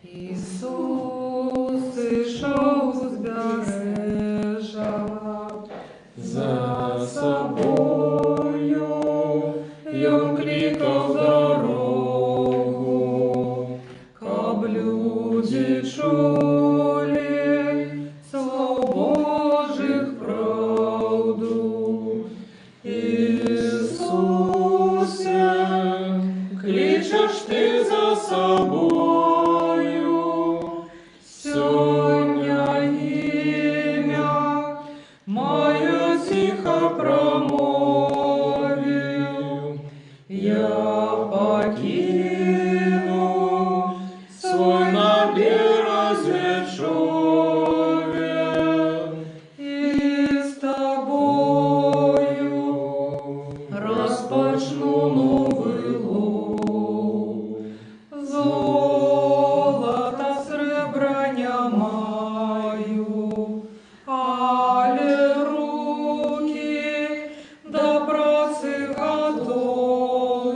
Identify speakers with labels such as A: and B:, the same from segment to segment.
A: Ісус ішов з узбережжя,
B: За собою Ён кликал дорогу,
A: каб люди чули слов Божих правду.
B: Ісусе, кличеш ти за собою,
A: Сьогодні ім'я моє тихо промовив, я покину
B: свой на березе човен,
A: і з тобою розпочну новий лов. Золота сребра не маю, але руки до праці готові,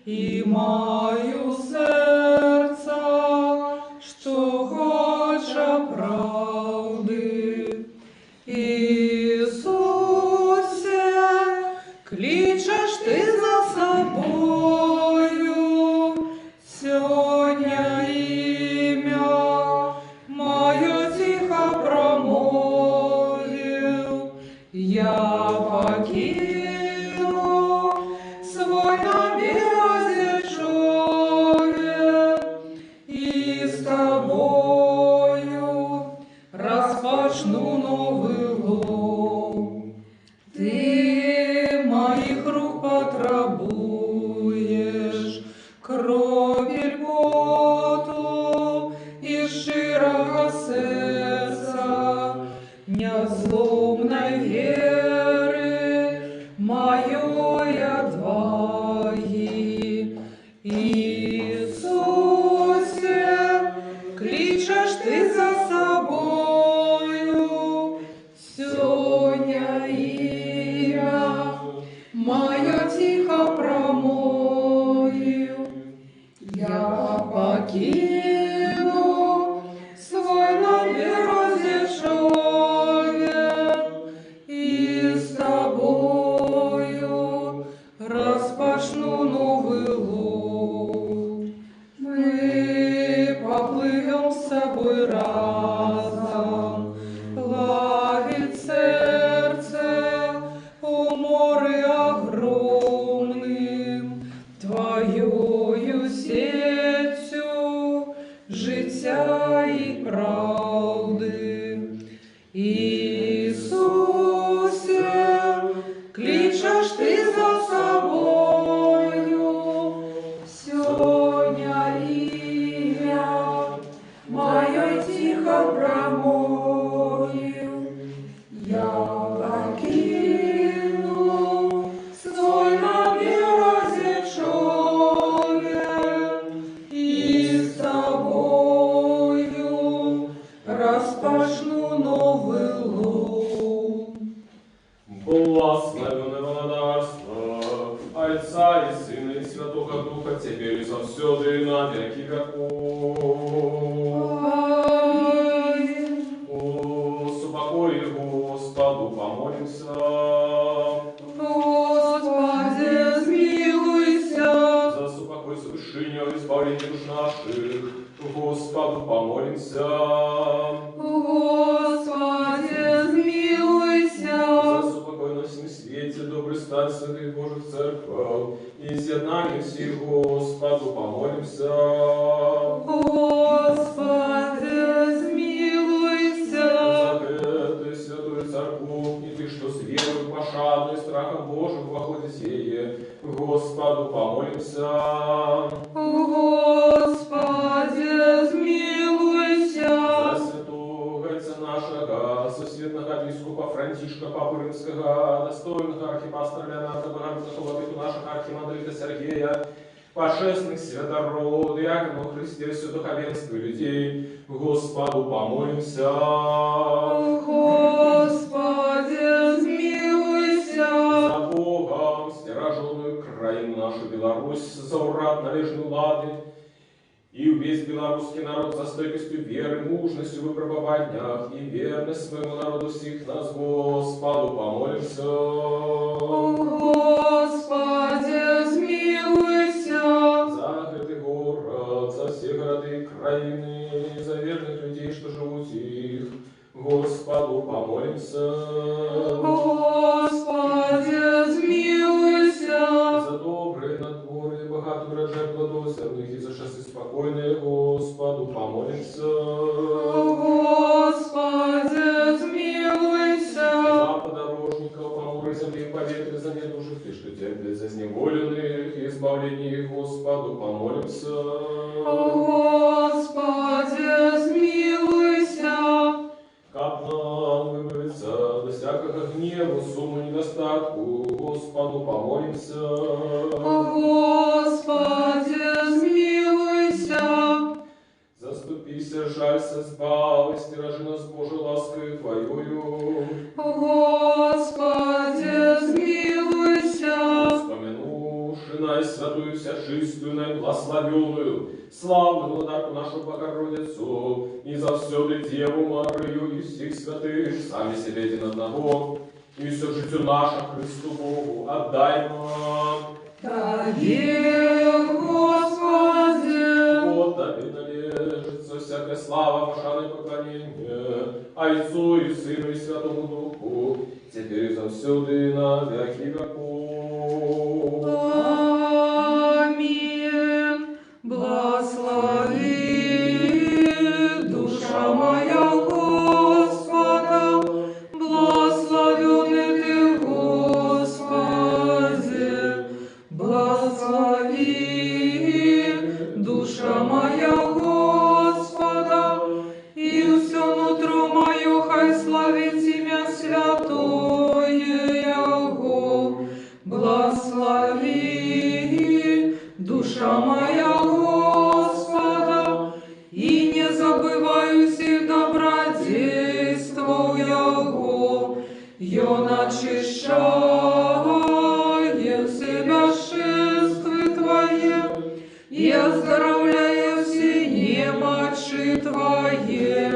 A: і маю серце, що хоче правди. Ісусе, кличеш ти за собою, сьогодні ім'я моє тихо промовив, я покину свой на березе човен, і з тобою розпочну новий лов. Ти моїх рук потребуєш, крові поту і щирого серця, незломной віри, моєї отваги. Ісусе, кличеш ти за собою, сьогодні ім'я моє тихо промовив, я покину свой на березе човен, і з тобою розпочну новий лов. Ми попливем з собою разом, плавить серце у море огромным, твоєю сетью життя і правди. Ісусе, кличеш ти за собою, сьогодні ім'я моє тихо промовив, я покину свой на березе човен, і з тобою розпочну новий лов.
B: Благословенное володарство Отца и Сына и Святого Духа, теперь и совсюду и на веки веков.
A: Аминь.
B: О супокое Господу помолимся.
A: Господи, змилуйся.
B: За супокой совершения и избавления душ наших Господу помолимся.
A: Господи, змилуйся.
B: За супокой на всем свете, добрый стать святых Божьих церквей, и з'єднання всіх Господу помолимся.
A: Господи, змилуйся.
B: За эту святую церкву, и ты, что с верой, пошадной, страхом Божьим во ходе сие, Господу помолимся.
A: Господи, змилуйся.
B: За святого отца нашего, сосветного епископа Франтишка, Папы Римского, достойного архипастора Леонарда Богородицкого, владыку нашего архимандрита Сергея, пошествных святород, диаконов Христе, все духовенство людей, Господу помолимся.
A: Господи, змилуйся.
B: За Богом, стираженную краину нашу, нашу Беларусь за урад належной лады, и весь белорусский народ за стойкостью веры, мужностью в выпробованиях и верность своему народу всех нас, Господу, помолимся.
A: Господи, смилуйся.
B: За этот город, за все города и краины, за верных людей, что живут их, Господу, помолимся.
A: Господи, смилуйся.
B: За добрые надворы, богатый урожай плодосерных и за часы спокойные, Господу, помолимся.
A: Господи, смилуйся.
B: За подорожников, поморы земли, поветры, за недужих, и что терпят за зневоленных, и избавление их, Господу, помолимся.
A: Господи, смилуйся.
B: Как нам выбраться до всякого гнева, сумму недостатку, Господу, помолимся.
A: Господи, смилуйся.
B: Заступися, жалься, збави, стиражи нас, Боже, ласкою Твоею.
A: Господи, смилуйся.
B: Вспомянувши наисвятую, всячистую, наибласловенную, славную владарку нашу Богородицу, и за все Деву Марию и всех святых, сами себе один одного, и все житию наше Христу Богу отдай нам.
A: Тебе, Господи.
B: Вот Тебе належится всякая слава, пошане поклонение, Отцу и Сыну и Святому Духу, теперь и завсюду на веки веков.
A: Аминь. Благослови душа моя Господа, благословенный Ты, Господи. Благослови душа моя Господа, и все нутро мое хай славит имя святое Его. Благослови душа моя Господа, и не забываю всех добродействов Его. Я начищаю себя шествы Твое, и оздоровляю все немочи Твои.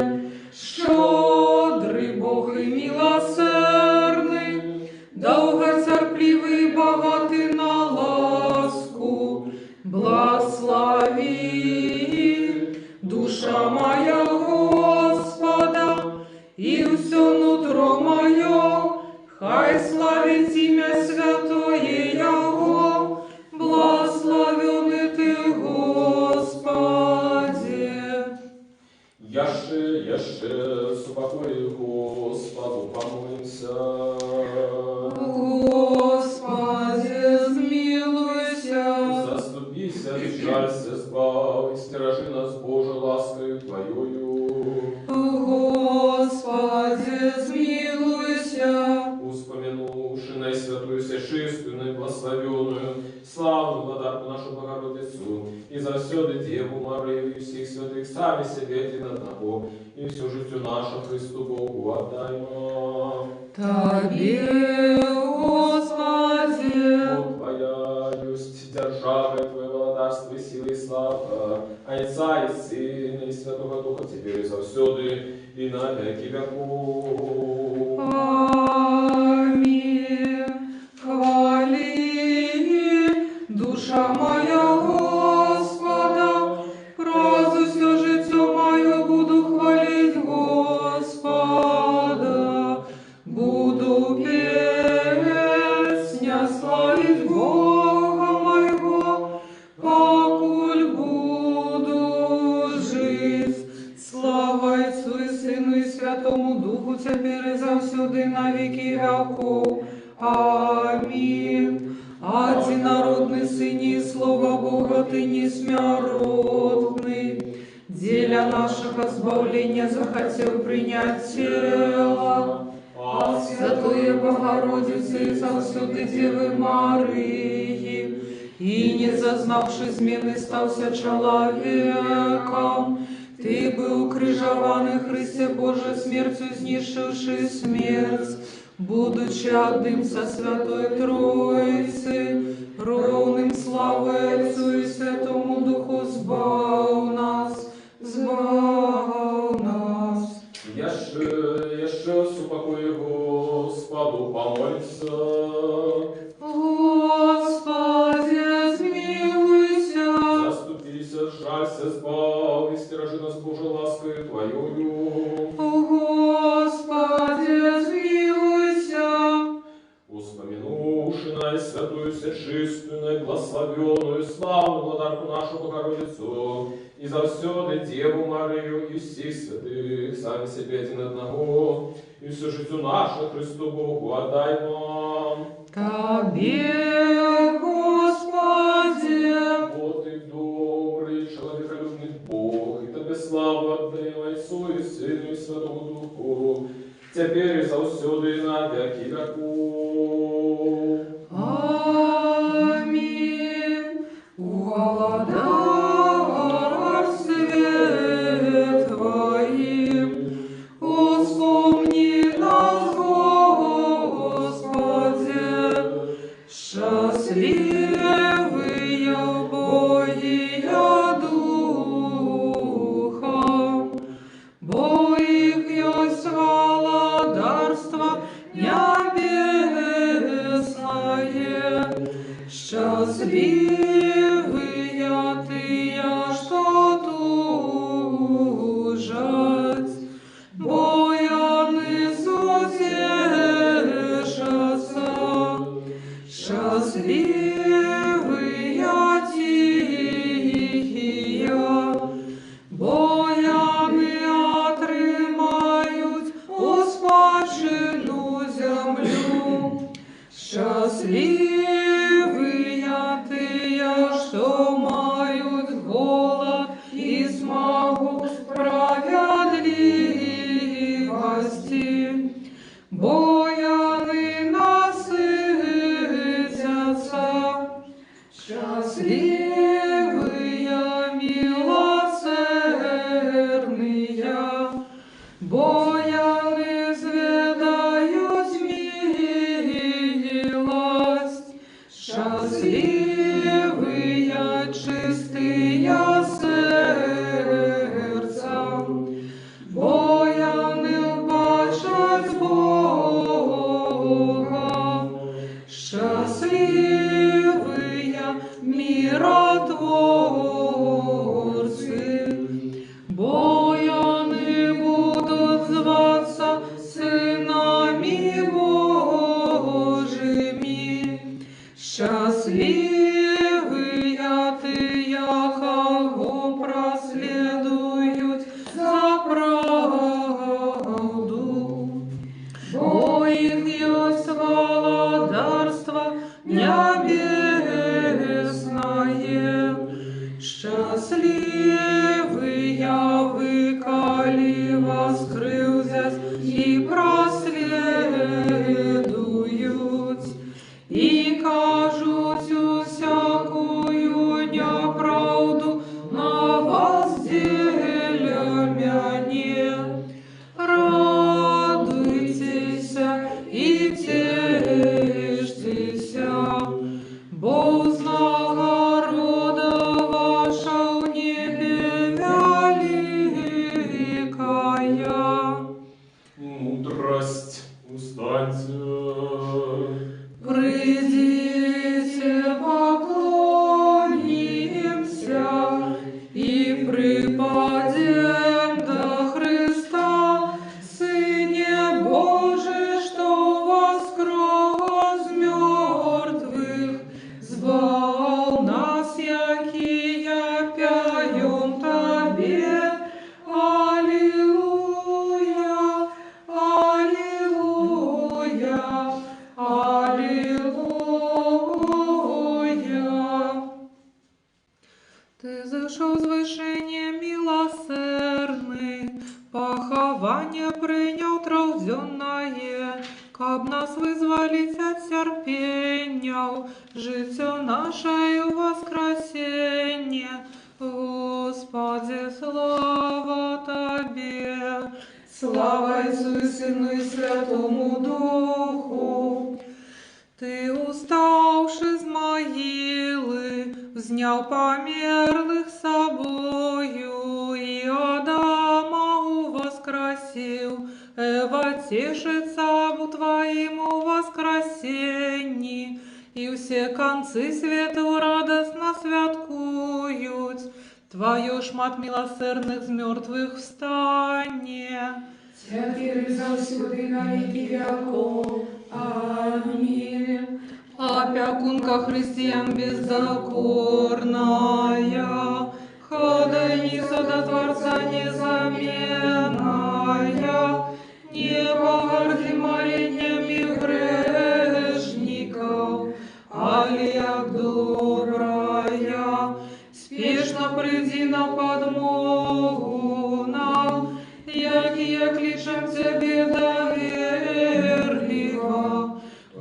A: Щедрый Бог и милосердный, долготерпливый и богатый на ласку, благослови душа моя Господа, и все нутро мое хай славит имя святое Его. Благословенный Ты, Господи.
B: Яше, с упокою Господу помолимся.
A: Господи, смилуйся.
B: Заступися, жалься, збави, стиражи нас, Боже, ласкою Твоею.
A: Господи, смилуйся.
B: Успомянувши наисвятую, всечистую, наибласловенную, славную владарку нашу Богородицу, и за все Деву Марию и всех святых, сами себе один одного, и все житию наше Христу Богу отдай нам.
A: Тебе, Господи.
B: Вот Твоя юсть, держава Твоя, владарство и сила и слава, Отца и Сына и Святого Духа, теперь и завсюду, и на веки веков.
A: Аминь. Хвали, душа моя Господа, разу все житье мое буду хвалить Господа, буду песня славить Бога моего, покуль буду жить. Слава Отцу и Сыну и Святому Духу, теперь и завсюду и на веки веков. Аминь. Одинородный Сыне, Слово Бога, Ты несмяротный, деля нашего избавления захотел принять тело, от Святой Богородицы и завсюду Девы Марии, и не зазнавши змены стався человеком. Ты был крыжованный, Христе Боже, смертью знищивший смерть, будучи одним со Святой Троицы, ровным славы Отцу и Святому Духу, збав нас, збав нас.
B: Jeszcze супокой Господу помолится.
A: Господи, змилуйся.
B: Заступися, жалься, збав, и стражи нас Божия ласкою Твоею.
A: Господи, змилуйся.
B: Успомянувши на святую, всечистую, наиблагословенную, славу владарку нашу Богородицу, и за всюду Деву Марию и всех святых, сами себе один одного, и всю жизнь нашу Христу Богу отдаймо.
A: Тебе, Господи,
B: Вот и добрый, человеколюбный Бог, и Тебе славу отдаем Отцу и Сыну и Святому Духу, теперь и завсюду и на веки веков.
A: аминь. Уголодар свет Твоим, вспомни нас, Господи, счастливые в Боге духом, бо их есть володарство небесное, счастливые тыя, что тужат, бо яны сутешатся, счастливые тихие, бо яны отрымают успадшину землю, счастливые тыя, что мают голод и смогу справедливости, бо яны насытятся, счастливые милосердные, бо яны зведают милость, счастливые чистые сердцем, бо яны бачать Бога, счастливые миротворцы, бо яны будут зваться сынами Божьими, счастливые тыя, кого проследуют за правду, бо их есть володарство небесное, счастливые вы, коли воскрылся и проследуют, и кажут всякую неправду на вас делямяне. Радуйтесь и тешьтесь, бо нагорода ваша в небе великая.
B: Мудрость, устаньте.
A: Придите, поклонимся и припадем до Христа, Сыне Божий, что воскрес мертвых, звал нас, якие пяем Тебе. Аллилуйя, аллилуйя, аллилуйя. Ты зашел з вишення милосердный, похование принял трудзенное, каб нас вызволить от терпения, житё наше и воскресенье. Господи, слава Тебе, Слава Отцу и Сыну и Святому Духу. Ты, уставший с могилы, взнял померлых собою, и Адама воскресил, эва тешится об Твоему воскресении, и все концы свету радостно святкуют. Твое ж мат милосердных з мертвых встане.
C: Теперь завсюди на веки веков. Аминь.
A: Опекунка христиан бездокорная, ходеница до Творца незаменная, не погорди молитвами грешников, али як добрая, спешно приди на подмогу нам, як кличем Тебе доверливо,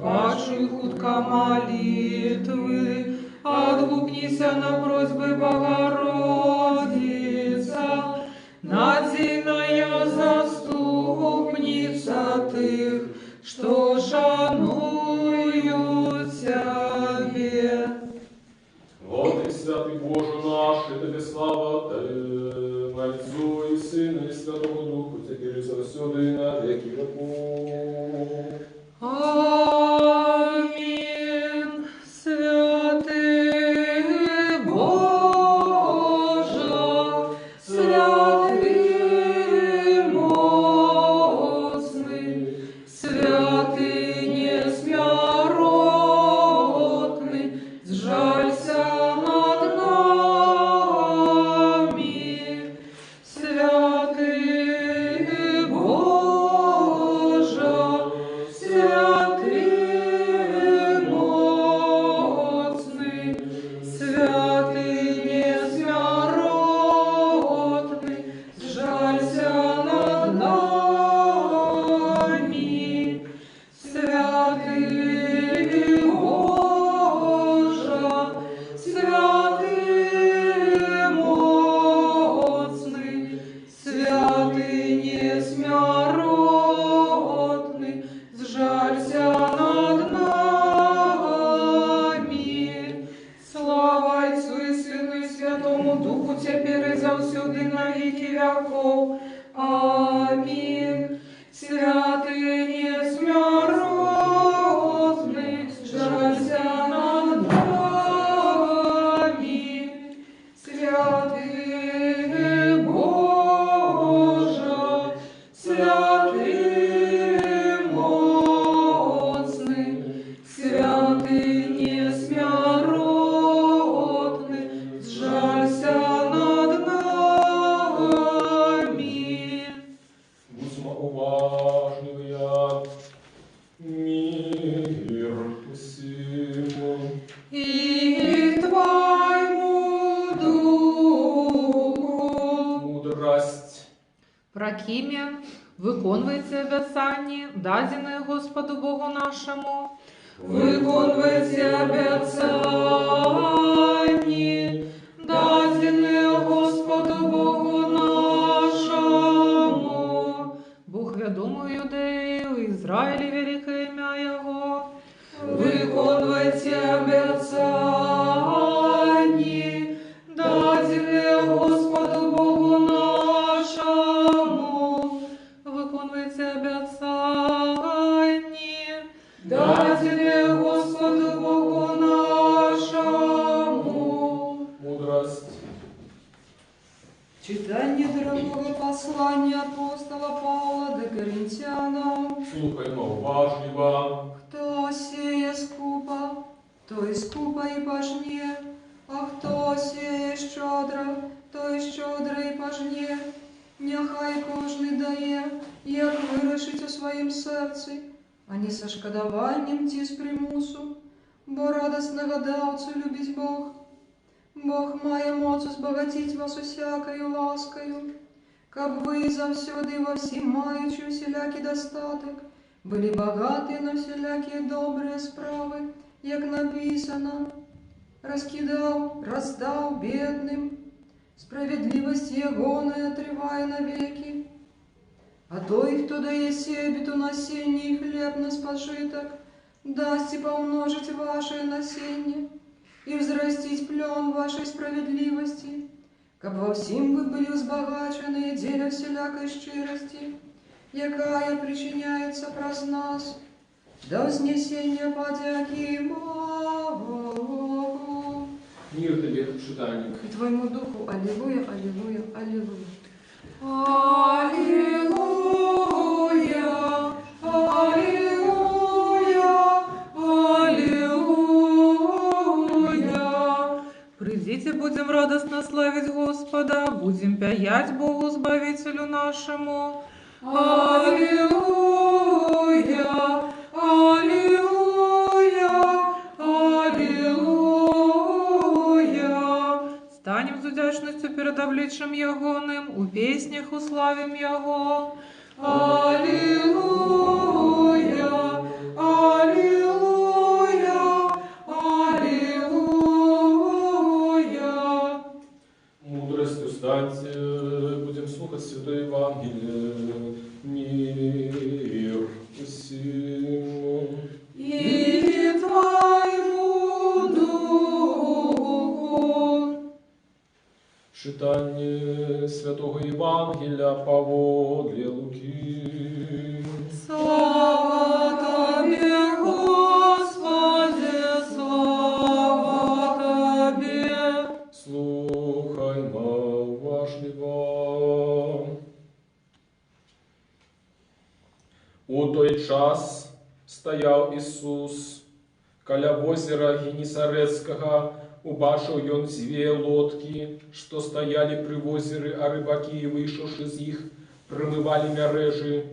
A: пачуй хутко молитвы, отгукнися на просьбы Богородица, надзейная заступница тых, что шануют Тебе.
B: Вот и святый Боже наш, и Тебе слава, Отцу и Сыну и Святому Духу, теперь и завсюду и на веки веков.
A: Аминь. Святый Боже, святый моцный, святый несмяротный, сжалься над нами. Святый Боже, святый моцный, святый несмяротный, сжалься над нами. Святый Боже, святый моцный, святый несмяротный, сжалься над нами. Слава Отцу и Сыну и Святому Духу, теперь и завсюду и на веки веков. Аминь. Святый несмяротный, сжалься над нами. Святый Боже, святый моцный, святый несмяротный, сжалься над нами.
B: Будьмо уважливые, мир усему.
A: И Твоему Духу.
B: Мудрость.
A: Прокиме, виконуйте обіцяння, дадені Господу Богу нашому. Виконуйте обіцяння, дадені Господу Богу нашому. Бог відомий Юдею, Ізраїлі велике ім'я Його. Виконуйте обіцяння, дадені Господу Богу нашому. Виконуйте обіцяння, дадені Господу Богу нашому.
B: Мудрость.
C: Читание дорогого послания апостола Павла до Коринтянам.
B: Слухаймо уважливо.
C: Кто сеє скупо, той скупо и пожне, а хто сеє щедро, той щедро и пожне. Нехай кожний дає, як вирішить у своїм серці, а не со шкодуванням ті з примусу, бо радостного давцю любить Бог. Бог має моцу збагатить вас усякою ласкою, каб ви завсюди во всім маючи усілякий достаток, были богаты на всякие добрые справы, як написано, раскидал, раздал бедным, справедливость Его не отрывая навеки. А той, хто дає себіту насіння і хліб на спожиток, дасть і помножить ваше насіння, и взрастить плен вашей справедливости, каб во всем вы были узбагачены, деля всякой щирости, якая причиняется праз нас, до вознесения подяки Богу.
B: Мир тебе, читальник.
C: И твоему духу, аллилуйя, аллилуйя, аллилуйя.
A: Аллилуйя, аллилуйя, аллилуйя. Придите, будем радостно славить Господа, будем пять Богу Избавителю нашему. Аллилуйя, аллилуйя, аллилуйя. Станем з удячністю перед обличчям Ягоним, у піснях уславим Його. Аллилуйя, аллилуйя, аллилуйя.
B: Мудростью станьте, будем слухать Святое Евангелие. Мир всему.
A: И Твоему Духу.
B: Читание Святого Евангелия поводле Луки.
A: Слава Тебе, Господи, слава Тебе.
B: Слухаймо важливо. У той час стояв Ісус каля озера Генісарецького, убачив ён две лодки, что стояли при озере, а рыбаки, вышедши з їх, промывали мережи.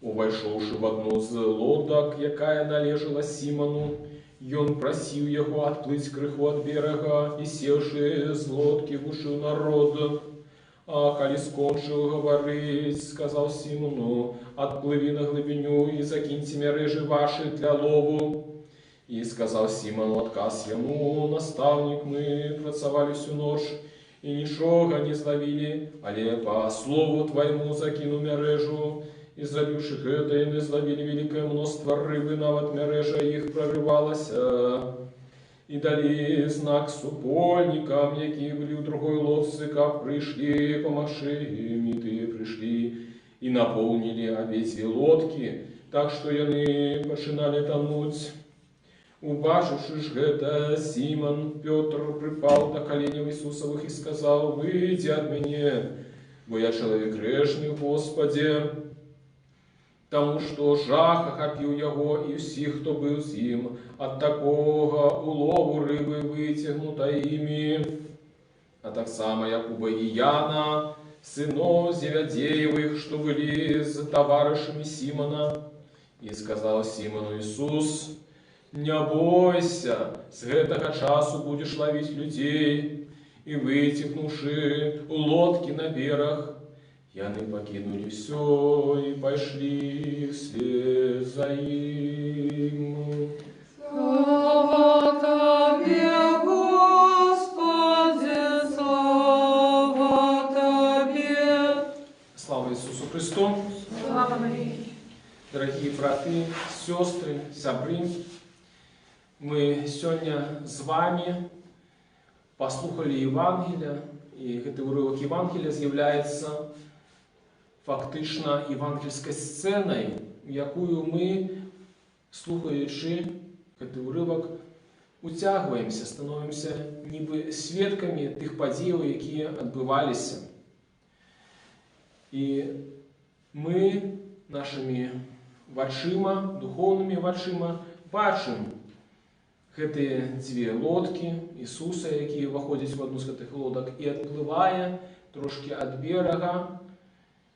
B: Увайшовши в одну з лодок, якая належала Сімону, ён просив його отплыть крыху от берега, и севши з лодки вушил народ. А коли скончил говорить, сказал Симону: отплыви на глубину и закиньте мережи ваши для лову. И сказал Симону отказ ему: наставник, мы працавали всю ночь и ничего не зловили, але по слову твоему закину мережу. И зробивши это, и зловили великое множество рыбы, нават мережа их прорывалась. И дали знак супольникам, які были у другой лодцы, как пришли, помаши им, и ты пришли, и наполнили обе лодки, так что яны починали тонуть. Убачивши ж это, Симон Петр припал до коленей Иисусовых и сказал: выйди от меня, бо я человек грешный, Господи. Тому что жах охопил его и всех, кто был с ним, от такого улову рыбы вытягнуто ими. А так само Якуба и Яна, сынов Зеведеевых, что были с товарищами Симона. И сказал Симону Иисус: не бойся, с этого часу будешь ловить людей. И вытягнувши лодки на берег, яны покинули все и пошли вслед за им.
A: Слава Тебе, Господи, слава Тебе.
B: Слава Иисусу Христу!
A: Слава Марии.
B: Дорогие браты, сестры, сябры, мы сегодня с вами послухали Евангелие, и этот урывок Евангелия является фактично евангельской сценою, якую ми, слухаючи цей уривок, утягуємося, становимося ніби свідками тих подій, які відбувалися. І ми нашими очима, духовними очима, бачимо ці дві лодки Ісуса, які виходять в одну з цих лодок, і відпливає трошки від берега,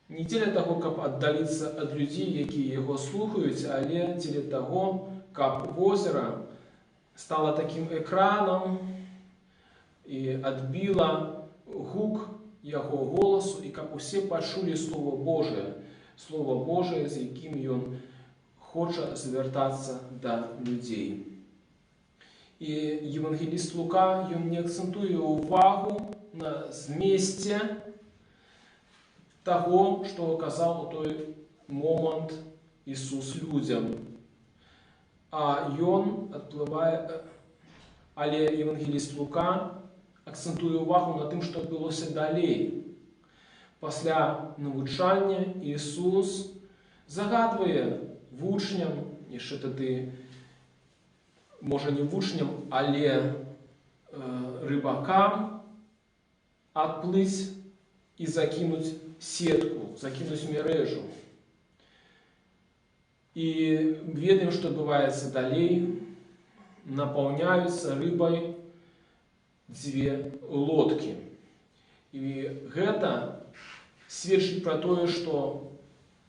B: не для того, каб віддалитися від людей, які його слухають, але для того, каб озеро стало таким екраном і відбило гук його голосу, і каб усі почули Слово Боже, з яким він хоче звертатися до людей. І євангеліст Лука, він не акцентує увагу на змісті того, што казаў у той момант Ісус людзям. А ён адплывае, але евангеліст Лука акцэнтуе ўвагу на тым, што адбылося далей. Пасля навучання Ісус загадвае вучням, яшчэ тады, можа не вучням, але рыбакам адплыць і закінуць сетку, закінуць мярэжу. І ведаем, што адбываецца далей. Напаўняюцца рыбай дзве лодкі. І гэта сведчыць пра тое, што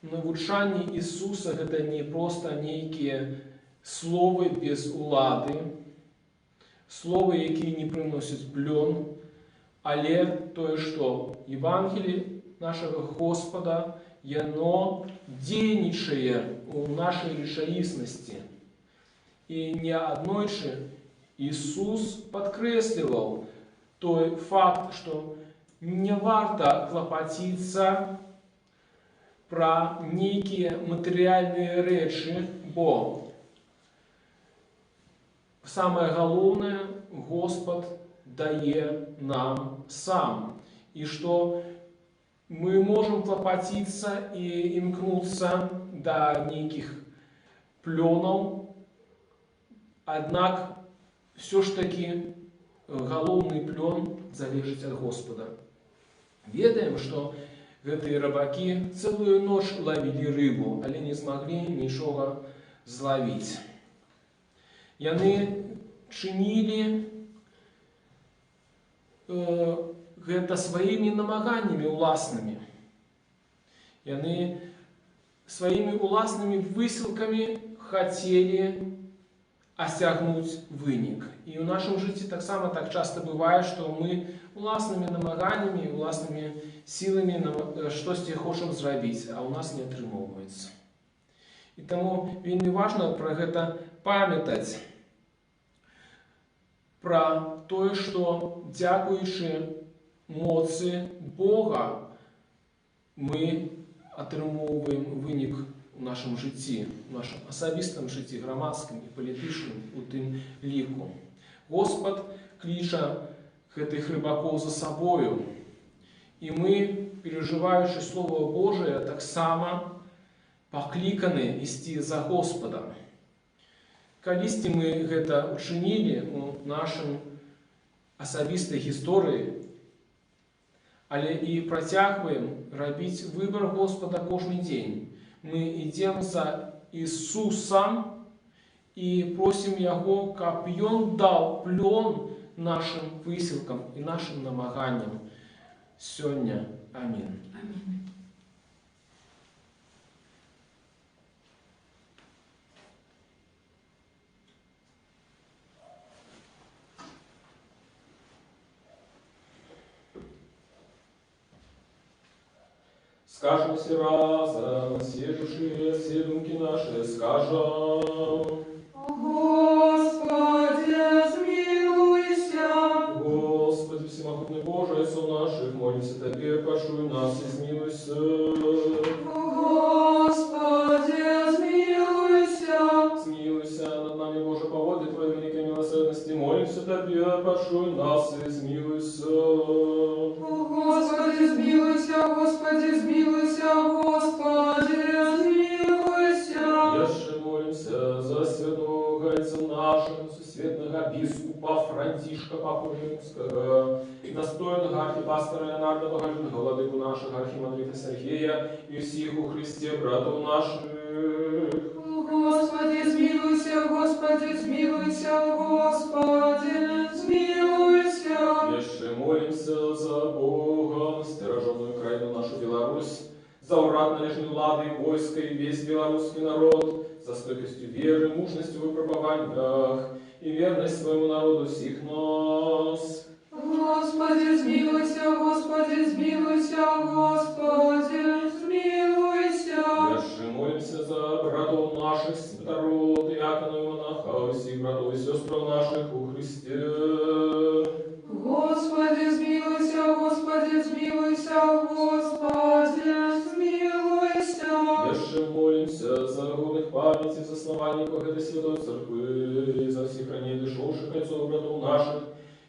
B: навучанне Ісуса гэта не проста нейкія словы без улады, словы, якія не прыносяць плён, але тое, што Евангелие нашага Господа, яно дзейнічае ў нашай рэчаіснасці. І неаднойчы Ісус падкрэсліваў той факт, што не варта клапаціцца пра нейкія матэрыяльныя рэчы, бо самае галоўнае Господ дае нам сам. І што мы можам клапаціцца і імкнуцца да нейкіх плёнаў, аднак ўсё ж такі галоўны плён залежыць ад Господа. Ведаем, што гэтыя рыбакі цэлую ноч лавілі рыбу, але не змаглі нічога злавіць. Яны чынілі гэта сваімі намаганнямі ўласнымі. Яны сваімі ўласнымі высілкамі хацелі асягнуць вынік. І ў нашым жыцці таксама так часта бывае, што мы уласнымі намаганнямі, уласнымі сіламі штосьці хочам зрабіць, а ў нас не атрымоўваецца. І таму вельмі важна пра гэта памятаць, пра тое, што дзякуючы моцы Бога мы атрымоўваем вынік у нашым жыцці, у нашым асабістым жыцці, грамадскім і палітычным у тым ліку. Господ кліча гэтых рыбакоў за сабою, і мы, перажываючы Слова Божие, таксама пакліканы ісці за Господам. Калісьці мы гэта учынілі у нашым асабістай гісторыі, але і працягваем рабіць выбар Господа кожны дзень. Мы ідзем за Ісусам і просім Яго, каб Ён даў плён нашим высілкам і нашим намаганням сёння. Амінь.
C: Амінь.
B: Скажем все разом, все души, все думки наши, скажем.
A: Господи, смилуйся.
B: Господи, всемогутный Боже, Отцу наших, молимся Тебе, пошуй нас и смилуйся.
A: Господи, смилуйся.
B: Смилуйся над нами, Боже, по воде Твоей великой милосердности, молимся Тебе, пошуй нас и смилуйся.
A: Господи, смилуйся, Господи, смилуйся, Господи, смилуйся.
B: Яше молимся за святого Отца нашего, сусветного бискупа Франтишка Папы Римского, достойного архипастора Леонарда Богожного, владыку нашего архимандрита Сергея и всех у Христе братов наших.
A: Господи, смилуйся, Господи, смилуйся, Господи, смилуйся.
B: Яше молимся за Бога, стероженную краину нашу Беларусь, за урад належной лады, войска и весь белорусский народ, за стойкостью веры, мужностью в выпробованиях и верность своему народу всех нас.
A: Господи, смилуйся, Господи, смилуйся, Господи, смилуйся.
B: Яше молимся за братов наших, святород, диаконов и монахов, всех братов и сестр наших у Христе.
A: Господи, смилуйся, Господи, смилуйся, Господи,
B: Богородицы, за основанников этой святой церкви, за всех ранее дышавших отцов братов наших,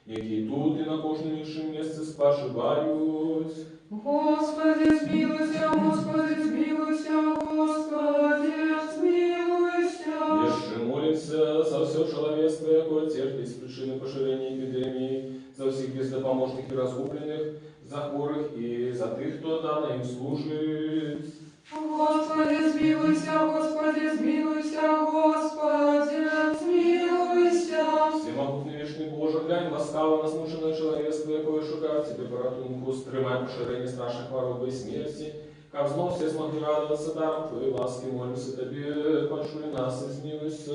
B: які тут і на кожному іншому місці споживають.
A: Господи, смилуйся, Господи, смилуйся, Господи, смилуйся.
B: Еще молимся за все человечество, якое терпит с причины поширения эпидемии, за всех бездопоможных и разгубленных, за хворых и за тех, кто данно им служит.
A: Господи, смилуйся, Господи, смилуйся, Господи, смилуйся.
B: Всемогутный вечный Боже, глянь ласкаво на смученное человечество, якое шукает Тебе порятунку, стримай поширение страшных хвороб и смерти. Как знов все смогли радоваться даром Твоей ласки, молимся Тебе, почуй нас и смилуйся.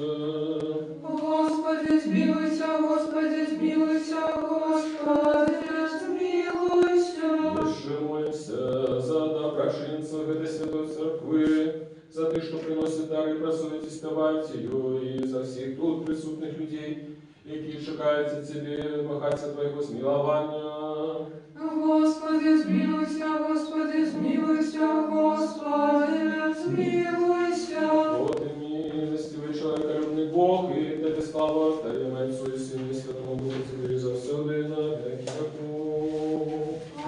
A: Господи, смилуйся, Господи, смилуйся, Господи, смилуйся.
B: Еще молимся за доброшинцев этой святой церкви, за Ты, что приносит дары и просуете, спевайте ее, и за всех тут присутных людей, які чекають Тебе, махаться Твоего смилования.
A: Господи, смилуйся, Господи, смилуйся, Господи, смилуйся.
B: Вот и милостивый человеколюбный Бог, и Тебе слава Твоему Отцу и Сыну и Святому Духу, Теперь и за все, да и на веки веков.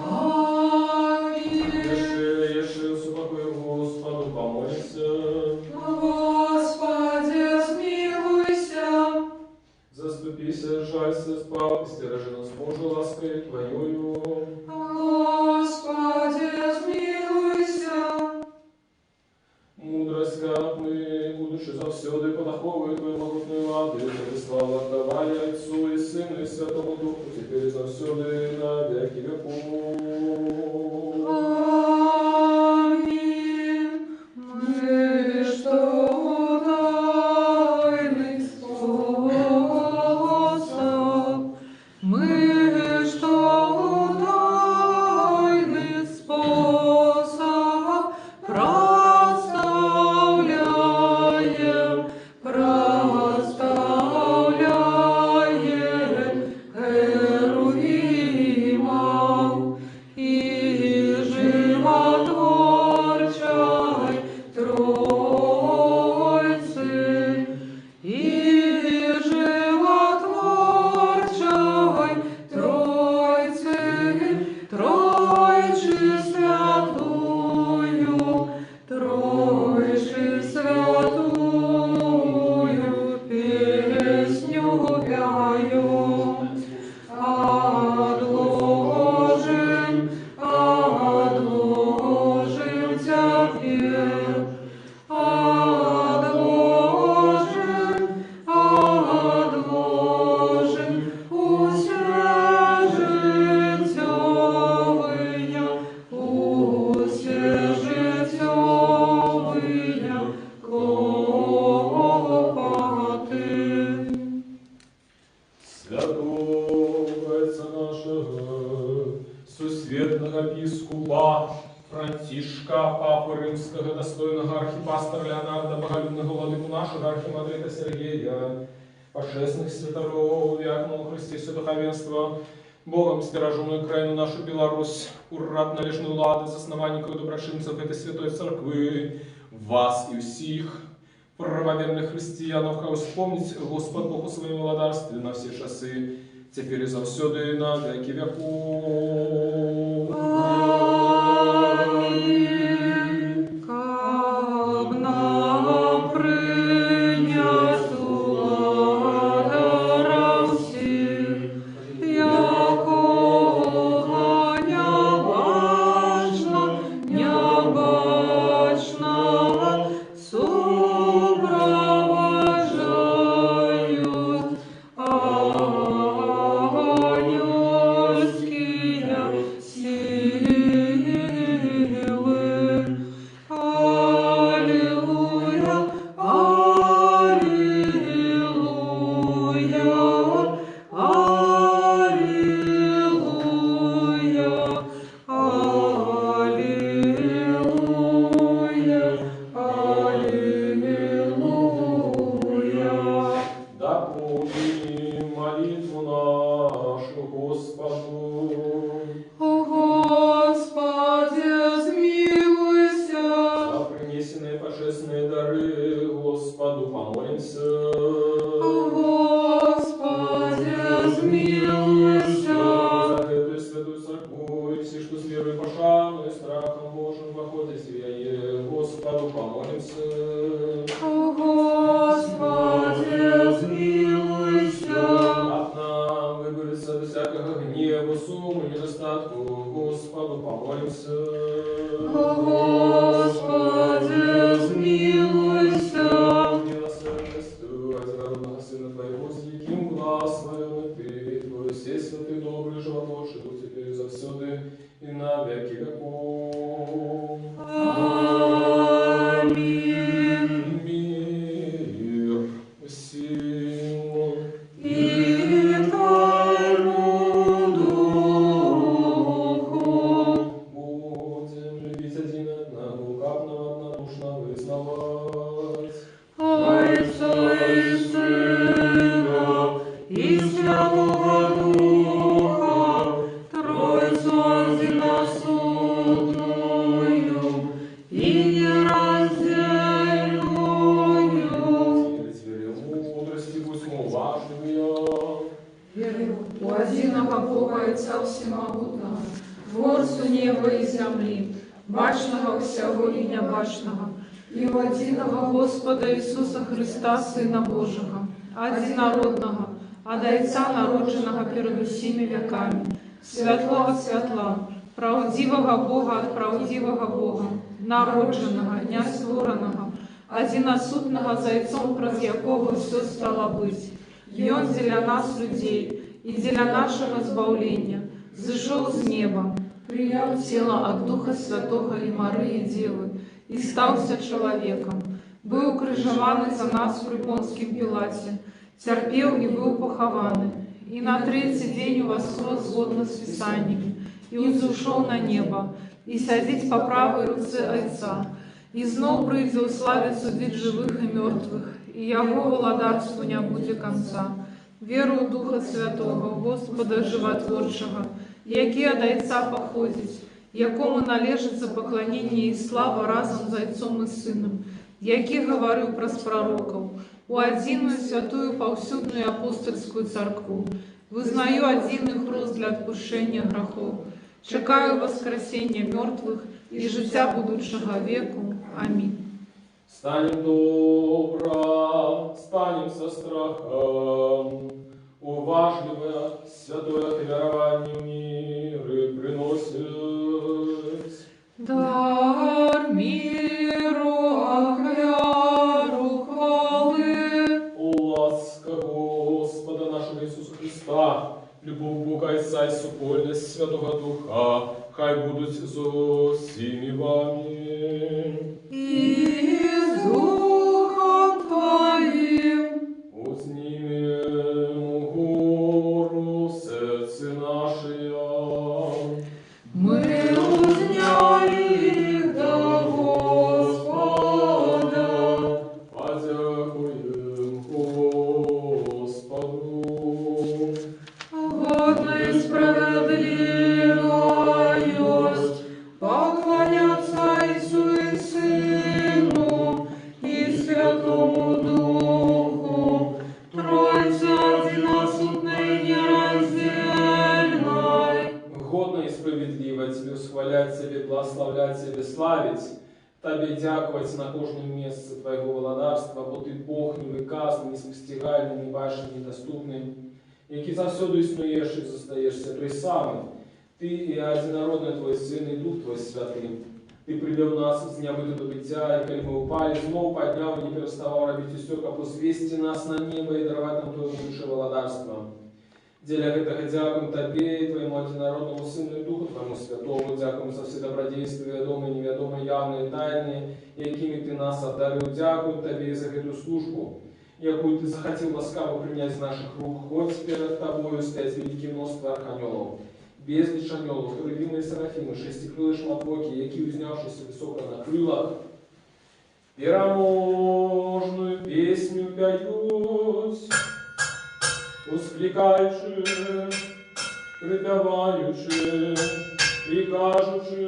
A: Аминь.
B: Еши, успокой Господу, помолимся.
A: Господи, смилуйся.
B: Заступися, жалься, спал, и стережи нас Божию лаской Твоею.
A: Господи, смилуйся.
B: Мудрость, как мы, будучи завсёды подоховывая Твою могутную ладу, и славу отдавали Отцу и Сыну и Святому Духу, теперь и завсёды и на веки веков.
A: Аминь. Мы, что тайных способ, мы, что тайных способ проставляем херувимов и животворчей Тройцы, и животворчей Тройцы, Тройче святую, Тройче святую песню пяю. Отложим теперь, отложим усе житевые клопоты.
B: Святого Отца нашего, сусветного епископа Франтишка, Папы Римского, достойного архипастора Леонарда, боголюбного владыку нашего архимандрита Сергея, пошестных святоров, диаконов Христе святодуховенства, Богом стероженную краину нашу Беларусь, уррат належную ладу, засновальников и доброшинцев этой святой церкви, вас и всех правоверных християнов, хай вспомнить Господь Бог у своем владарстве на все часы, теперь и завсёды и на веки веков.
A: Аминь. Как нам принять владара всех, якого необычно сопровождают ангельские
B: страхом Божьим походе себе, Господу помолимся.
A: О Господи, смилуйся.
B: От нам выберется от всякого гнева, суммы, недостатку, Господу помолимся.
A: О Господи, смилуйся.
B: Милосердностью одинородного Сына Твоего, с яким глаз Твоем и Ты, Твой все святый, добрый, животворший, Дух теперь завсюди и на веки веков.
A: Аминь.
B: Мир всем.
A: И Твоему Духу.
B: Будем любить один одного, капного однодушно вызнавать.
A: Отца и Сына и Святого Духа, Тройцу единосудную и нераздельную.
B: Через вере мудрости будь уважливые.
A: Верую у одиного Бога Отца Всемогутного, Творцу неба и земли, бачного всего и небачного, и в одиного Господа Иисуса Христа, Сына Божьего, одинородного, от Отца народженного перед усіми веками, святлого святла, правдивого Бога от правдивого Бога, народженного, нествореного, одиносутного Зайцом, праз якого все стало быть. И Он для нас, людей, и для нашего избавления, зашел с неба, принял тело от Духа Святого и Марии Девы, и стался человеком, был укрыжован за нас при Понским Пилате, терпел и был похован, и на третий день восстал згодно с Писаниями, и узошел на небо, и сядет по правой руце Отца, и знов прийде у славе судить живых и мертвых, и Его владарству не будет конца. Веру в Духа Святого, Господа Животворчого, який от Отца походить, якому належится поклонение и слава разом за Отцом и Сыном, який говорил про пророков, у одиную святую повсюдную апостольскую церкву, вызнаю одиный хруст для отпущения грехов, чекаю воскресения мертвых и життя будущего веку. Аминь.
B: Станем добро, станем со страхом, уважливое, святое к верованию миры приносит.
A: Дар миру, ахляру хвалы.
B: Ласка Господа нашего Иисуса Христа, любовь Бога Отца и супольность Святого Духа, хай будут со всеми вами.
A: И с Духом Твоим.
B: Узнимем гору сердце наше.
A: Мы узняли их до Господа.
B: Подякуем Господу.
A: Годно и справедливо есть поклоняться Отцу и Сыну и Святому Духу, Тройце одиносутной нераздельной.
B: Годно и справедливо Тебе восхвалять Тебе, благословлять Тебе, славить, Тебе дякувати на кожному місці Твоего владарства, бо Ти Бог невиказний, неспостигальний, небачний, недоступний, який завсюду існуєш і зостаєшся той самий. Ти і одинородний Твой Син, і Дух Твой Святий. Ти привів нас з дня до биття, і коли ми упали, знову підняв і не переставав робити все, как возвести нас на небо і дарувати нам Твоє душе владарство. Для этого дякуем Тебе и Твоему одинородному Сыну и Духу Твоему Святому, дякуем за все добродействия, ведомые, неведомые, явные, тайные, якими Ты нас одарил. Дякуем Тебе за эту службу, якую Ты захотел ласкаво принять из наших рук, хоть перед Тобою стоять великие множество архангелов, безличь ангелов, херувимы и серафимы, шестикрылые шматвоки, які узнявшиеся высоко на крылах, пероможную песню пяют, ускликаючи, припеваючи і кажучи: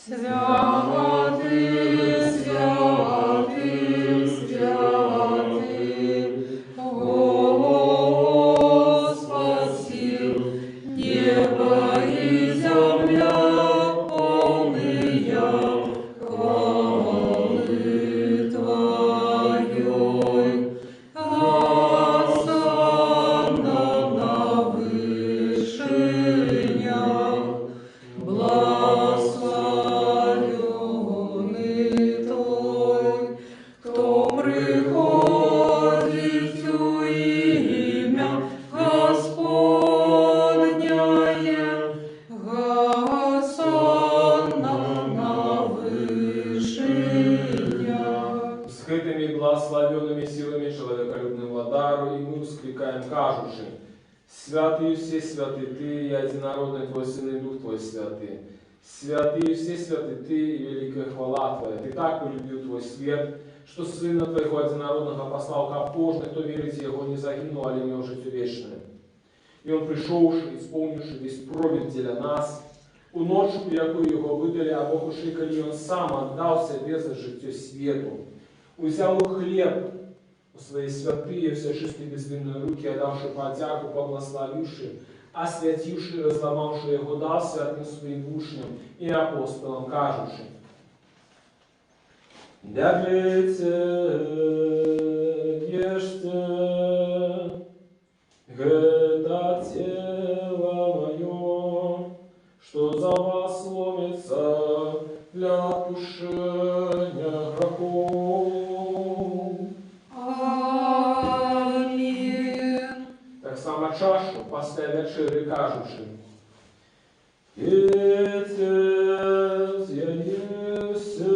A: Святий, святий, святий, Господь сил, небо и земля.
B: благословенными силами человеколюбным владару, и мы воскликаем, кажучи: святый все святы Ты, и единородный Твой Сын и Дух Твой святый. Святый все святы Ты, и великая хвала Твоя. Ты так полюбил Твой свет, что Сына Твоего одинородного послал, как кожный, кто верит Его, не загинул, а имел житие вечное. И Он пришелший, исполнивший весь пробег для нас, у ночку, якую Его выдали, а Бог ушли, коли Он сам отдался без житие свету. Узял хлеб у своей святые, все чистые безвинные руки, отдавши потягу, поблагословивши, освятивши, разломавши Его, дал святым своим учням и апостолам, кажучи: «Дякуйте, ешьте, это тело мое, что за вас ломится для отпущения грехов».
C: Аминь.
B: Так само чашу после вечери кажучи: «Пейте, з'їсте,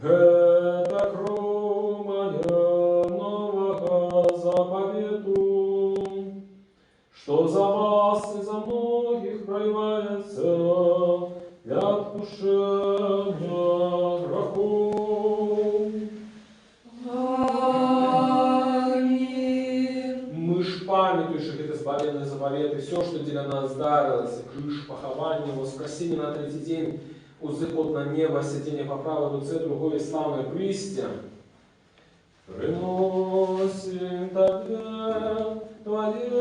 B: это кровь моя нового заповету, что за вас и за многих проливается для отпущения грехов». Мы ж памятующих это избавленные заповеты, все, что для нас дарилось, крыш, похование, воскресение на третий день, узыход на небо, сидение по правой руце, другое славное пристя. Приносим Тебе Твоих,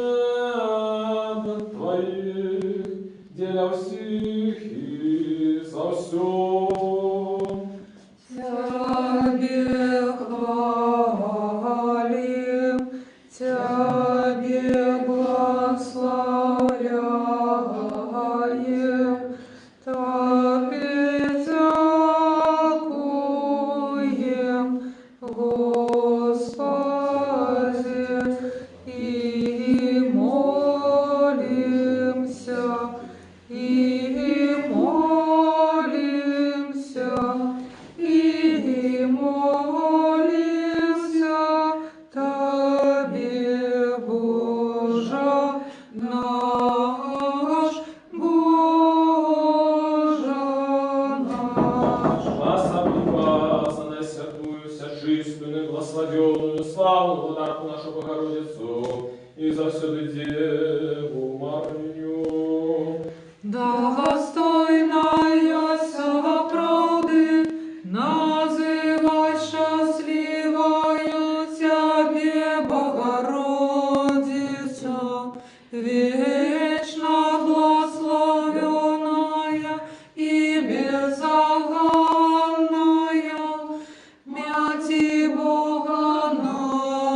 B: для всех и за все.
C: Тебе хвалим, Тебе благословляем, Тебе дякуем, Господи, и молимся, Тебе, Боже наш, Боже наш.
B: Благослови вас, на святую, всечистую, благословенную, славную подарку нашу Богородицу и за всюду Деву Марию.
C: Достойная ся правды, называй счастливою Тебе, Богородица, вечно благословенная и беззаганная, мяти Бога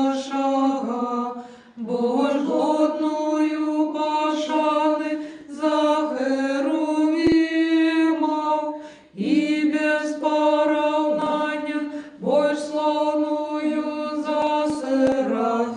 C: нашего, Божь годную пошаны за херувимов, и без поравнания Божь славную за серафимов,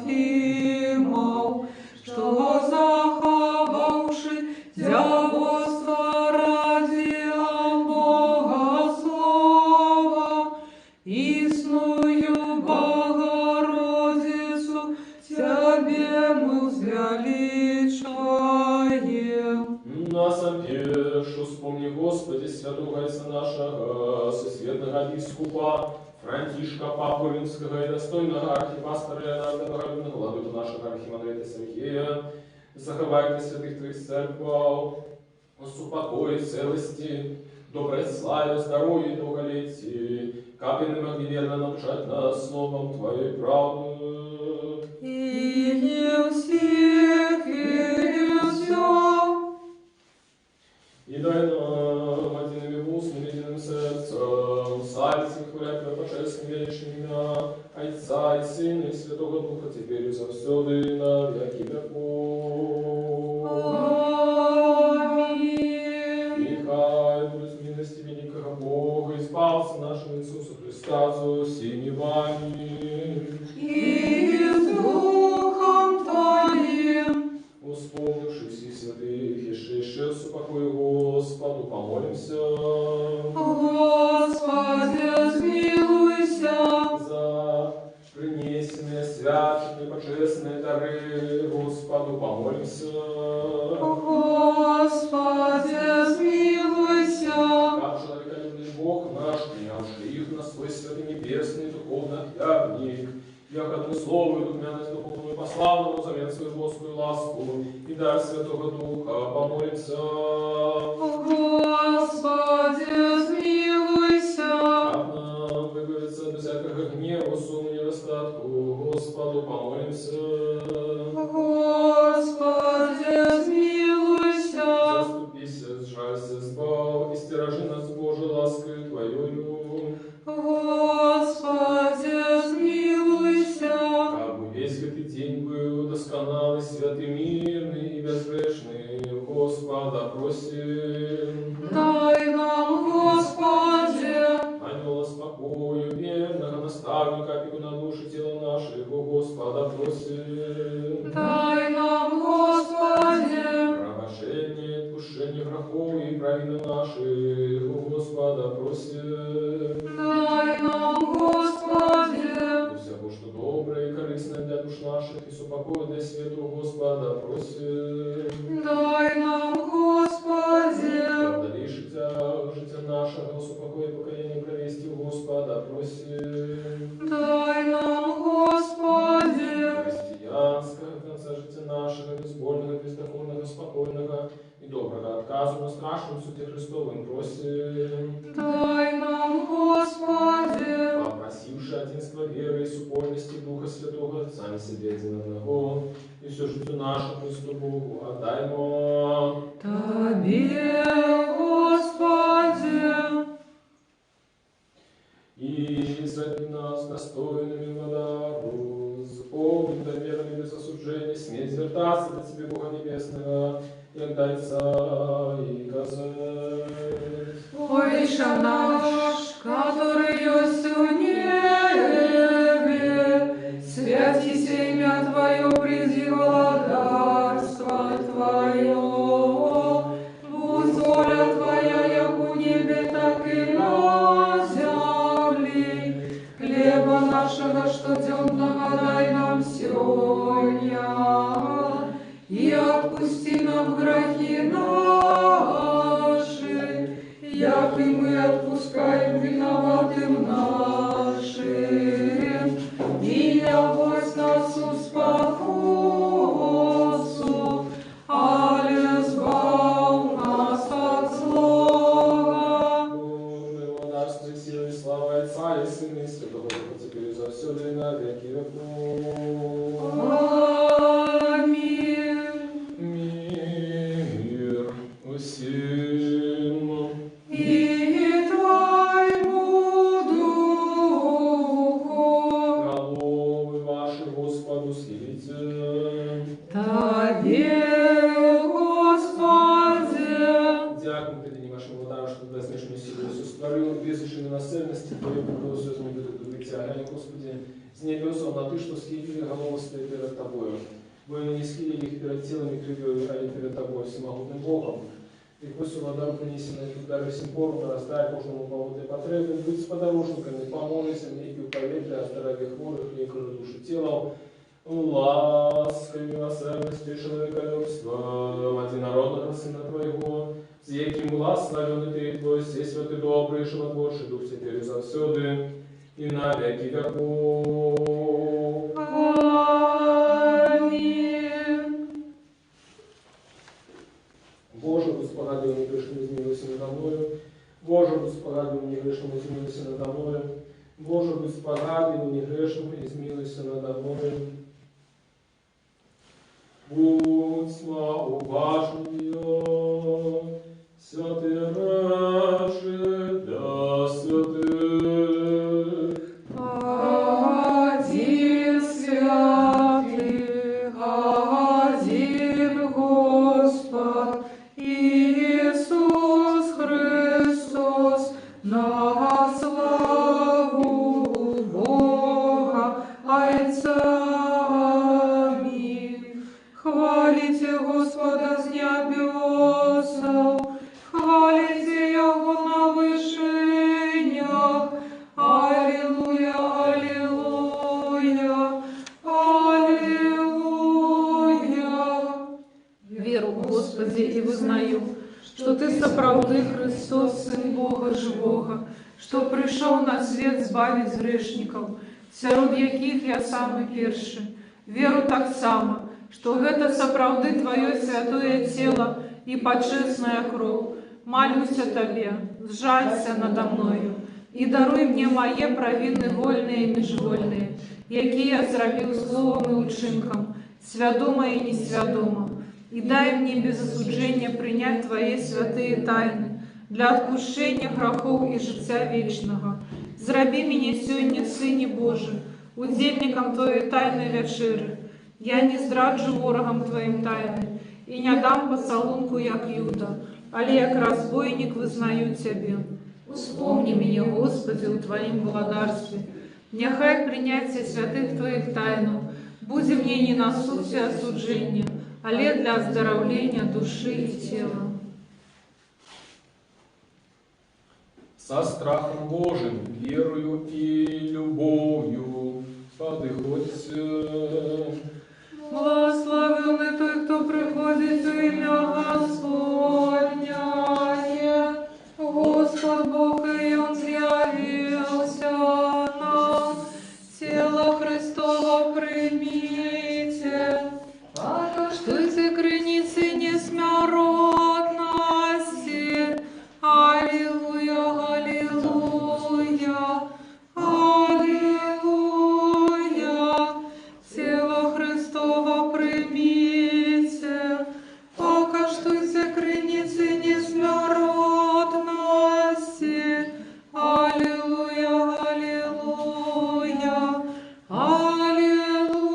C: что заховавши дьявольство родила Бога Слова, истную Богородицу Тебе мы возвеличиваем.
B: Нас обешу, вспомни, Господи, святого Отца нашего, всесветного епископа Франтишка, Папу Римского и достойного архипастора Леонарда Богородного, владыку нашего архимандрита Сергея, заховайте святых Твоих церкваў, упокой, целости, доброй славе, здоровья и долголетии, как и не могли верно научать нас словом Твоей правды.
C: И не всех, и не все.
B: И дай нам едиными устными, единым сердцем, славить и хвалять Твое почестное величие имя, Отца и Сына и Святого Духа, теперь и завсёды и на веки веков.
C: Аминь.
B: И хай будет милости великого Бога, и спался нашего Иисуса Христа, за всеми вами.
C: И с Духом Твоим.
B: Вспомнивши всех святых, ишедших с упокою Господу, помолимся.
C: Господи, смилуйся.
B: дары Господу помолимся.
C: Господи, смилуйся.
B: Как человеколюбный Бог наш, принявший их на свой святый небесный духовный отъявник, як одно слово и духмяность духовную пославному замен свою Божскую ласку и дар Святого Духа помолимся.
C: Господи, смилуйся.
B: Как нам выбавиться без всякого гнева, суму, недостатку, Господу помолимся.
C: Господи, смилуйся.
B: Заступись, сжалься, сбав, и стерожи нас Божией лаской Твоею.
C: Господи, смилуйся.
B: Как бы весь этот день был досконалый, святый, мирный и безгрешный, Господа просим.
C: Дай нам, Господи.
B: Ангела спокою, верного наставника, опеку на души тела нашего, Господа просим.
C: Дай нам, Господи.
B: Пробошение, отпущение грехов и провины наших, Господа просим.
C: Дай нам, Господи.
B: Всего, что доброе и корыстное для душ наших, и супокой для свету, Господа просим.
C: Дай нам, Господи.
B: Правдали життя нашего, супокой и покаяние провести, Господа просим.
C: Дай нам, Господи.
B: Християнского конца життя нашего, безбольного, бездохольного, спокойного и доброго отказу на страшном суде Христовым просим.
C: Дай нам, Господи.
B: Попросивши единства веры и супольности Духа Святого, сами себе один одного, и все житию нашему Христу Богу отдаймо.
C: Тебе, Господи.
B: И зови нас достойными водару, сполним доверами без осуждения, смей звертаться до Тебе, Бога Небесного, и отдай и казать.
C: Отче наш, который есть в небе, святися имя Твое, приди владарство Твое. Будь воля Твоя, як у небе, так и на земле. Хлеба нашего, что дневного, дай нам сегодня, и отпусти нам грехи наши, як и мы отпускаем виноватым нашим. И не вводь нас в спокусу, але избав нас от злого.
B: Боже, владарство и сила и слава Отца и Сына и Святого Духа, теперь и за все и на веки веков.
C: Аминь.
B: Мир усим.
C: И Твоему Духу.
B: Головы ваши Господу славите.
C: Тебе, Господи.
B: Дякую Тобі, вашим владару, що безмежну силу все створил, безлиши милосердности Твоей, покрыл слезами добытия. Глянь, Господи, с небес он, а Ты, что схилили голову своей перед Тобою. Вы не схилили их перед телами кривью, а не перед Тобой, всемогутным Богом. И пусть владару принеси на эту дару всем пору, раздай кожному поводу потребы, быть сподорожниками, помолися, и уповедли о здоровье хворых, и крови души тела, лаской, милосердностью и человеколюбства, одинородного Сына Твоего, с яким благословенный Ты, Твой, сей святый добрый, животворший Дух, теперь и завсёды, и на веки веков.
C: Аминь.
B: Боже, Господи, не грешным измилуйся надо мною. Боже, Господи, не грешным измилуйся надо мною. Боже, Господи, не грешным измилуйся надо мною. Будь славоуважнее, святые речи для святых.
C: Один святый, один Господь, Иисус Христос, на славу Бога Отца. Аминь. Хвалите Господа с неба.
A: сапраўды Христос, Сын Бога Живого, што прыйшоў на свет збавіць грэшнікаў, сярод якіх я самы першы. Веру таксама, што гэта сапраўды Тваё святое цела і пачэсная кроў. Малюся Табе, зжалься надо мною і даруй мне мае правіны вольныя і міжвольныя, якія я зрабіў словам і ўчынкам, свядома і несвядома. І дай мне без асудження прыняць Твае святыя тайны для адпушчэння грахоў і жыцця вечнага. Зрабі мяне сёння, Сыне Божы, удзельнікам Тваёй тайнай вячэры. Я не здраджу ворагам Тваім тайны і не дам пацалунку, як Юда, але як разбойнік вызнаю Цябе. Успомни мяне, Господи, у Тваім владарстве. Няхай прыняцце святых Тваіх тайнаў будзе мне не на суд і асуджэнне, але для аздараўлення душы і цела.
B: Со страхом Божьим, верою и любовью подыходьте.
A: Благословенный той, кто приходит в имя Господне. Господь Бог, и Он явился нам. Тело Христово примите. Покажите границы несмяротности. Аллилуйя, аллилуйя, аллилуйя. Тело Христово примите. Покажите границы несмяротности. Аллилуйя, аллилуйя, аллилуйя.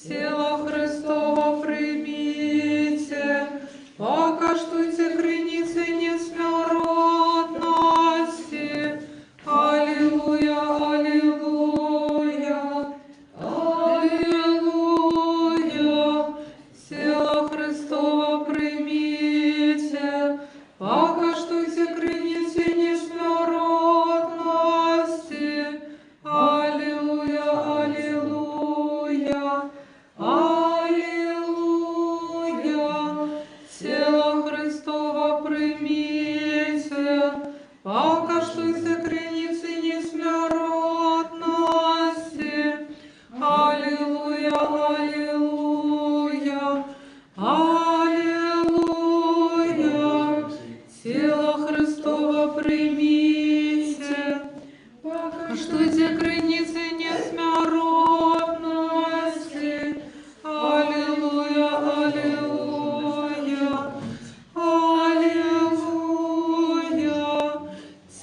A: Тело Христово примите. Покажите границы несмяротности. Аллилуйя, аллилуйя, аллилуйя. Тело Христово примите. Покажите границы несмяротности. Аллилуйя, аллилуйя, аллилуйя. Тело Христово примите. Покажите границы несмяротности. Аллилуйя, аллилуйя, аллилуйя. Тело Христово примите. Покажите границы несмяротности. Аллилуйя, аллилуйя, аллилуйя.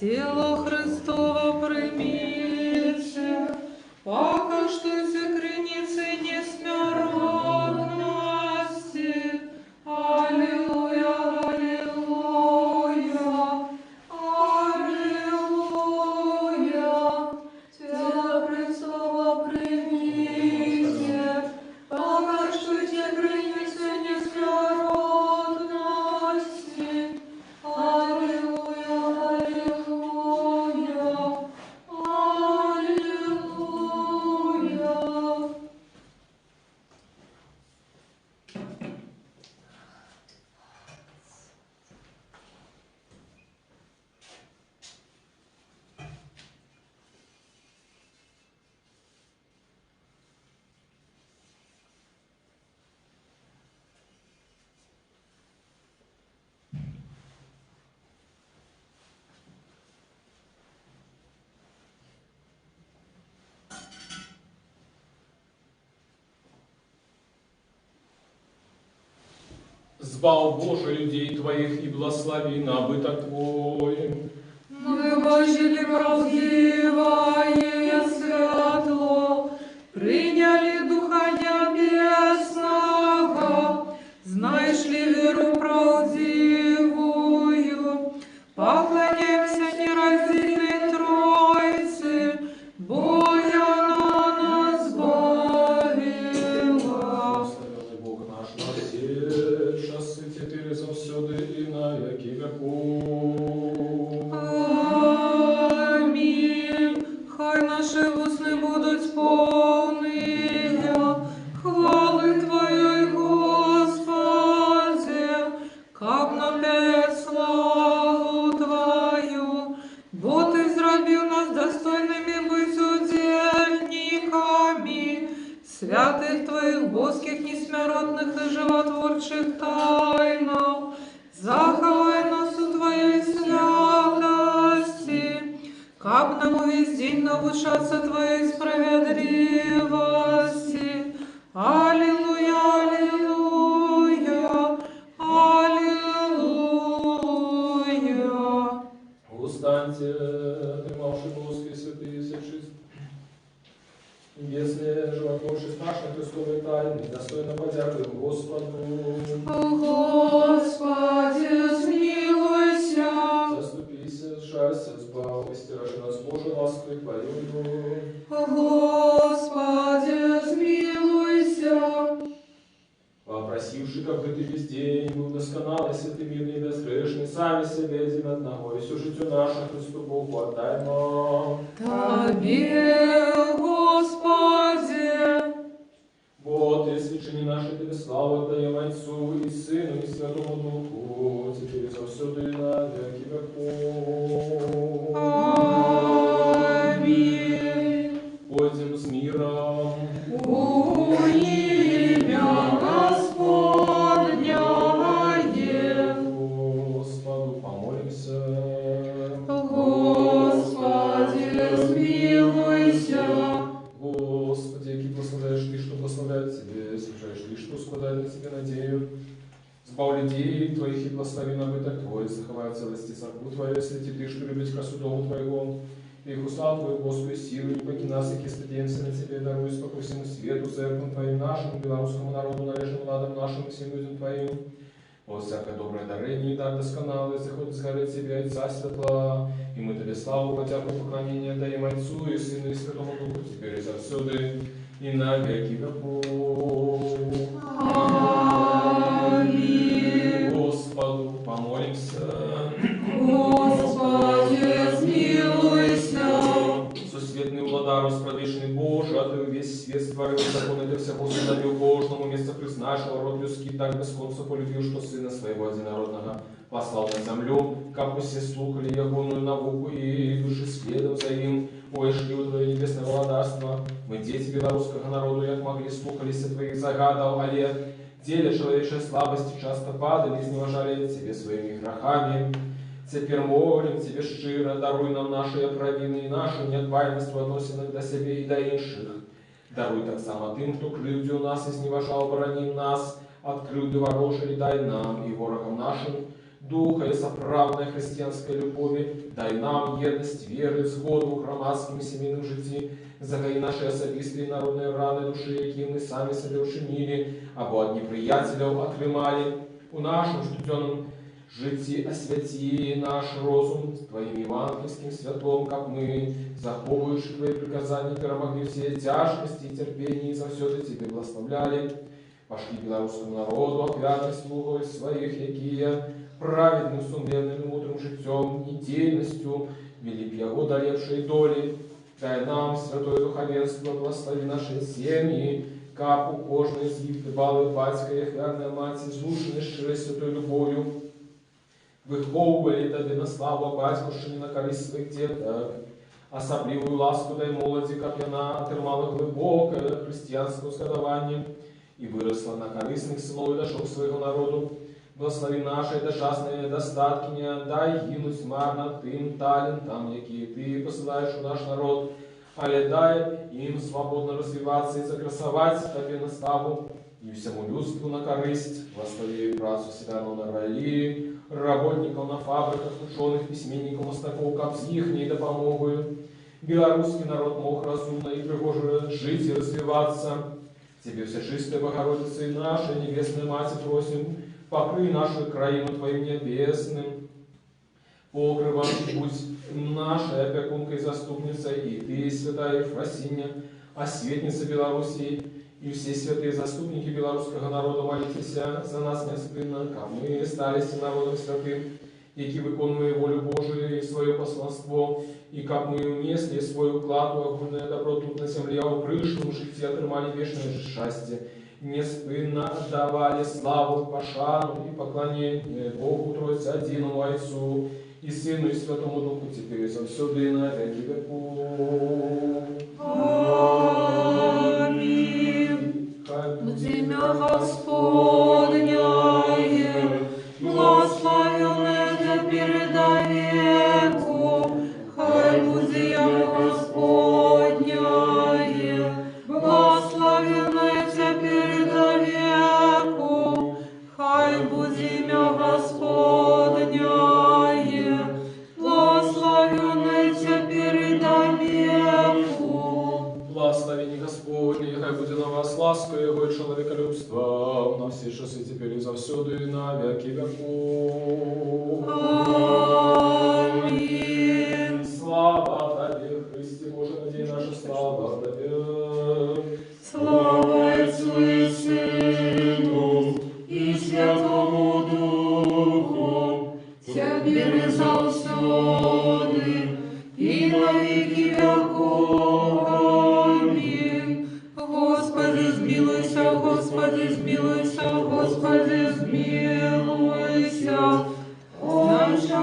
A: Тело Христово примите. Покажите границы несмяротности. Аллилуйя, аллилуйя, аллилуйя. Тело Христово примите. Покажите границы несмяротности. Аллилуйя, аллилуйя, аллилуйя.
B: Збав, Боже, людей Твоих и благослови набыток Твой.
A: Мы вожили правдивое святло, приняли Духа Небесного, знаешь ли веру правдивую, поклоняемся нераздельной Троице, Бога на нас бавила.
B: Благословенный Бог наш на все часы, теперь и завсёды и на веки веков.
A: Амінь. Хай наші усни будуть повні хвали Твоєї, Господи, как нам
C: опять славу Твою, бо Ты зробив нас достойными быть удельниками святых Твоих боских, несмиротных и животворчих тайнов. Заховай нас у Твоей святости, как нам весь день научаться Твоей справедливости. Аллилуйя, аллилуйя, аллилуйя.
B: Устаньте, дремавшие плоские святые, севшие небесные, животворшие страшные Христовые тайны, достойно подякуем Господу.
C: Господи, смилуйся.
B: Заступись, сжалься, избавь, стираши нас Божию лаской Твою.
C: Господи, смилуйся.
B: Попросивши, как бы Ты весь день был досконалый, святый, мирный и безгрешный, сами себе один одного, и всю житию нашу Христу Богу отдай нам.
C: Тебе, Господи.
B: Вот, и свечение нашей Тебе славу отдаем Отцу и Сыну и Святому Духу, теперь и завсюду и на веки веков.
C: Аминь.
B: Пойдем с миром.
C: Имя Господня
B: Господу помолимся.
C: Господи, смилуйся.
B: Господи, яки благословляешь Ты, что благословляют Тебе, служаешь Ты, что складывает на Тебе надею. Збав людей Твоих и благослови набыток Твой, заховай целости церкву Твою, если Ты, что любить красу дому Твоего. И их услал Твою Господу силу, не покинь нас, яки стадимся на Тебе, даруй спокой всему свету, церквам Твоим, нашему, белорусскому народу, належному ладам нашим, всем людям Твоим. Вот всякое доброе дарение и дар досконалый, заходит с горы Тебе, Отца светла, и мы Тебе славу, подяку, поклонение даем Отцу и Сыну и Святому Духу, теперь и завсюду, и на веки веков.
C: Аминь.
B: Господу помолимся.
C: Господи, смилуйся.
B: Сусветный владару, справедливый Боже, а Ты весь свет створил законы для всего сыновью Божьему, место признашего род людский, так бесконца полюбил, что Сына Своего Одинородного послал на землю, как все слухали ягоную науку и души следом за им, увошли у Твое небесное владарство. Мы, дети белорусского народу, як могли, слухались Твоих загадов, але деле человечей слабости часто падали, изневажали Тебе своими грехами. Теперь молим Тебе щиро, даруй нам наши провины и нашу недбайность в относинах до себе и до інших. Даруй так само тем, кто кривдил нас и сневажал, брони нас, от кривды ворожили, дай нам и ворогам нашим духа и соправдной христианской любови, дай нам едность веры, сгоду в громадским семейным житии, загони наши особистые народные раны души, які мы сами себе учинили, або от неприятелей отрымали. У нашем жденном житті освяти наш розум Твоим евангельским светлом, как мы, заховывающие Твои приказания, перемогли все тяжкости и терпения, и завсёды Тебе благословляли. Пошли белорусскому народу, опятых слугой своих, якие праведным, сумленным и мудрым житьем и дельностью вели б его долепшей доли. Дай нам, святое духовенство, благослови наши семьи, как у кожной из них балы батька и верная мать, изушенной щирой святой любовью, виховували Тебе на славу батьківщині на користь своїх діток. Особливую ласку дай молоді, как вона отримала глибоке християнське успадкування и выросла на корыстных сынов и дошел своего народу. Благослови наши дошастные недостатки, не отдай гинуть марно тым талентам, якие Ты посылаешь в наш народ, але дай им свободно развиваться и закрасовать Тебе на славу и всему людству на корысть. Благослови працу Северного Норвалии, работников на фабриках, ученых, письменников, мостаков, как с ихней допомогою белорусский народ мог разумно и пригоже жить и развиваться. Тебе, Всечистая Богородица и наша Небесная Мать, просим, покрый нашу краину Твоим небесным покрывом, будь нашей опекункой и заступницей, и Ты, святая Ефросинья, осветница Белоруссии, и все святые заступники белорусского народа, молитесь за нас неоспинно, как мы стались народом святым, які виконує волю Божию и свое посланство, и как мы внесли свой уклад в огульное добро тут на земле, а в прышлом житті отримали вечное счастье. неспынно отдавали славу, пошану и поклонение Богу Тройце Одиному Отцу и Сыну и Святому Духу, теперь и завсюду и на веки веков.
C: Аминь.
B: Хай
C: В имя Господня, благословенное теперь до веку, хай будет имя Господня, благословенное теперь до веку, хай будет имя Господня, благословенное теперь до веку.
B: Благословение Господне, хай будет на вас ласка Его и человеколюбство, на все часы теперь и завсюду и на веки веков.
C: Аминь.
B: Слава Тебе, Христе, Боже, надей наша слава Тебе.
C: Слава Отцу и Сыну и Святому Духу, теперь и завсюду и на веки веков. Аминь. Господи, смилуйся, Господи, смилуйся, Господи, смилуйся. Отче,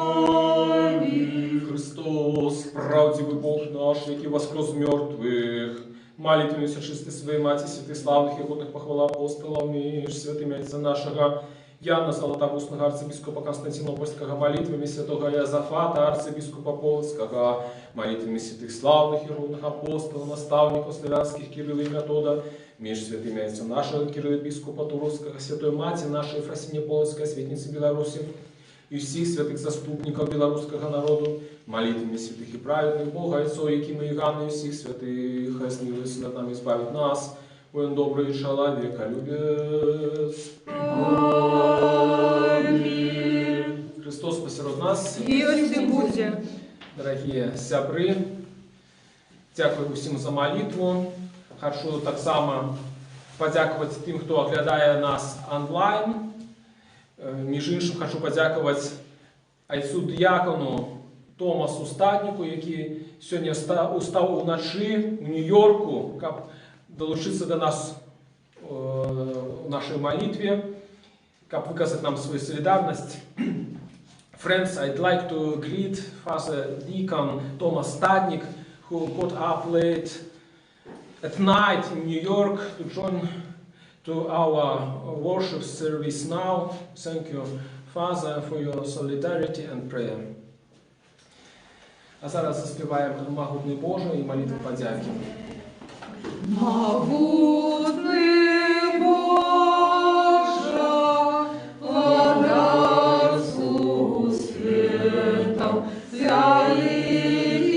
C: благослови.
B: Христос, правдивый Бог наш, який воскрес з мертвых, молитвами чистой своей Мати, святых славных и годных похвала апостолов, між святыми Отца нашего, Яна Златоустного арцебископа Константинопольского, молитвами святого Иозафата, арцебископа Полоцкого, молитвами святых славных и родных апостолов, наставников славянских Кирилла и Метода, меж святыми Отца нашего Кирилла епископа Туровского, святой Мати нашей Ефросиньи Полоцкой, светницы Беларуси, и всех святых заступников белорусского народу, молитвами святых и праведных Бога, Отцов Якима и Ганны, и всех святых, хай смилуется над нами, избавит нас, он добрый человеколюбец.
C: Аминь.
B: Христос посеред нас.
C: Милости будьте.
B: Дорогие сябры, дякую усім за молитву. Хочу так само подякувати тим, хто оглядає нас онлайн. Між іншим, хочу подякувати отцу діакону Томасу Статніку, який сьогодні устав уночі у Нью-Йорку, щоб долучитися до нас у нашій молитві, щоб виказати нам свою солідарність. Friends, I'd like to greet Father Deacon Thomas Stadnik, who got up late at night in New York to join to our worship service now. Thank you, Father, for your solidarity and prayer. А зараз заспіваємо «Могутний Боже» і молитву подяки.
C: Могутный Боже, владарству светов, великих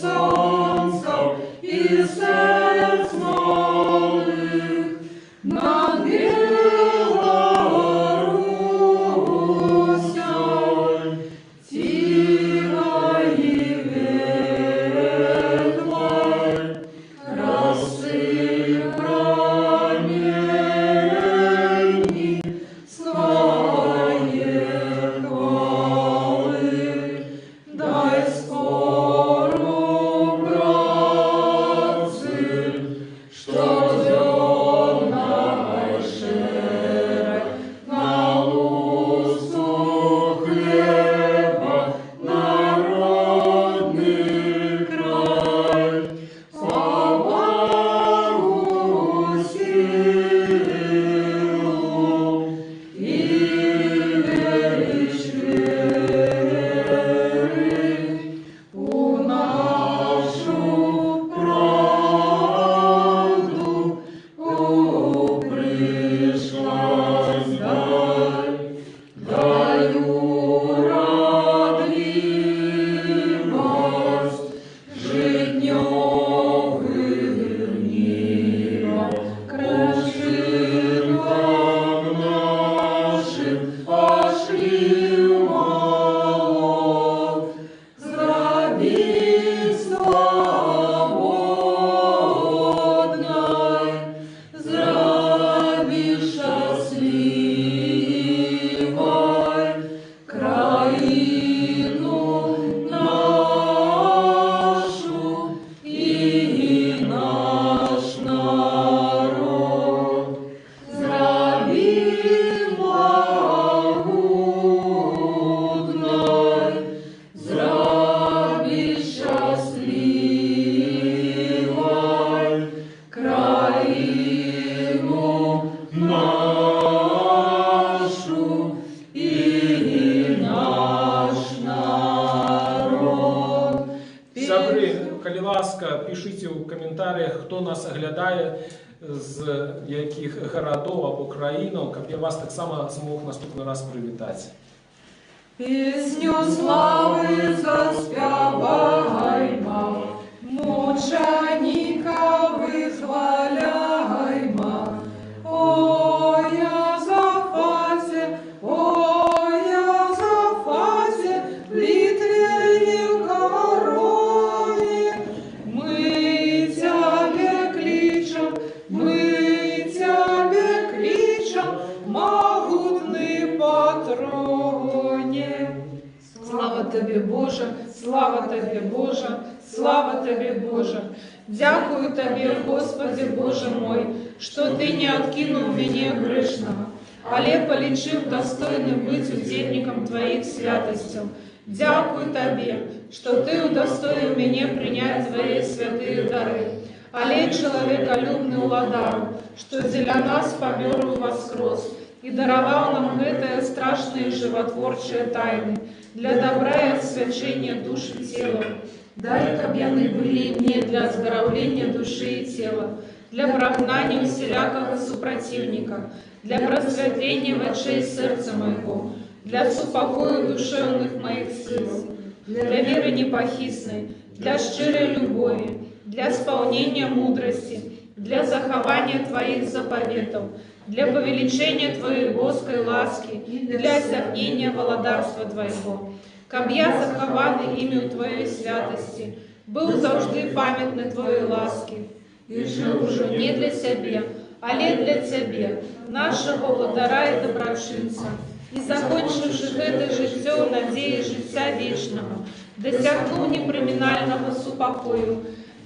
C: солнцев и сердц молодых, над Белорусью, тихой и ветлой, рассыпь
B: ласка, пишіть у коментарях, хто нас оглядає, з яких городов або країн, щоб я вас так само змог наступний раз привітати.
A: Песню слави заспяваймо, мученика вихваляймо. О, Йозафате, в Литве и в короне, мы тебе кличем, могутный патроне. Слава Тобі, Боже, слава Тобі, Боже, слава Тобі, Боже. Дякую Тобі, Господи, Боже мой, что Ты не откинул меня грешного, але полечив достойным быть удельником Твоих святостей. Дякую Тобі, что Ты удостоил меня принять Твои святые дары, але человеколюбный уладару, что для нас помер и воскрес, и даровал нам это страшные животворчие тайны, для добра и освящения души и тела. Дай, каб яны были мне для оздоровления души и тела, для прогнания усілякого супротивника, для просветления в очей сердца моего, для супокою душевных моих слез, для веры непохисной, для щирой любови, для исполнения мудрости, для захования Твоих заповедов, для повеличения Твоей боской ласки, для осягнения володарства Твоего. Каб я захованный ім'ю Твоей святости, был завжди памятный Твоей ласки, и жил уже не для себе, але для Тебе, нашего владара и доброчинца, и закончивши это життя надеи життя вечного, досягнув неприминального супокою,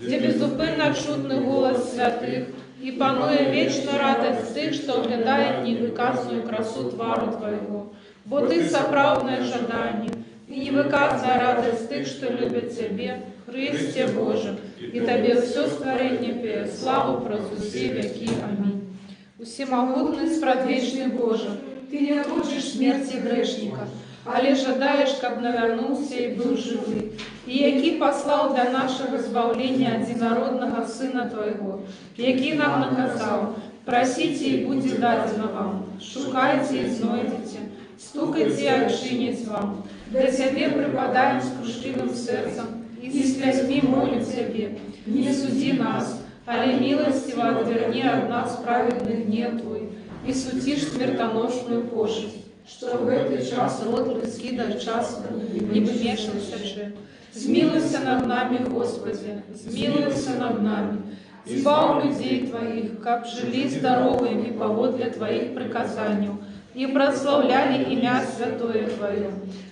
A: где безупинно чудный голос святых, и панує вічна радость тих, що оглядають невиказную красу твару Твоего. Бо Ты соправдное жадание, и невыказная радость тих, что любят Тебе, Христе Боже, и Тебе все створение пея, славу прозу все веки. Аминь. Усемогутный, спрадвечный Боже, Ты не хочешь смерти грешника, але жадаешь, каб навернулся и был живый, и який послал для нашего избавления одинородного Сына Твоего, який нам наказал: просите, и будет дадено вам, шукайте, и знойдете, стукайте, и отчинить вам. До Тебе припадаем с крушливым сердцем, и с слезьми молим Тебе: не суди нас, але милостиво отверни от нас праведных дней Твой, и сутишь смертоносную пошесть, что в этот час род людский дочасно не помешался же. Змилуйся над нами, Господи, змилуйся над нами. Избав людей Твоих, как жили здоровыми поводле Твоих приказаний, и прославляли имя Святое Твое.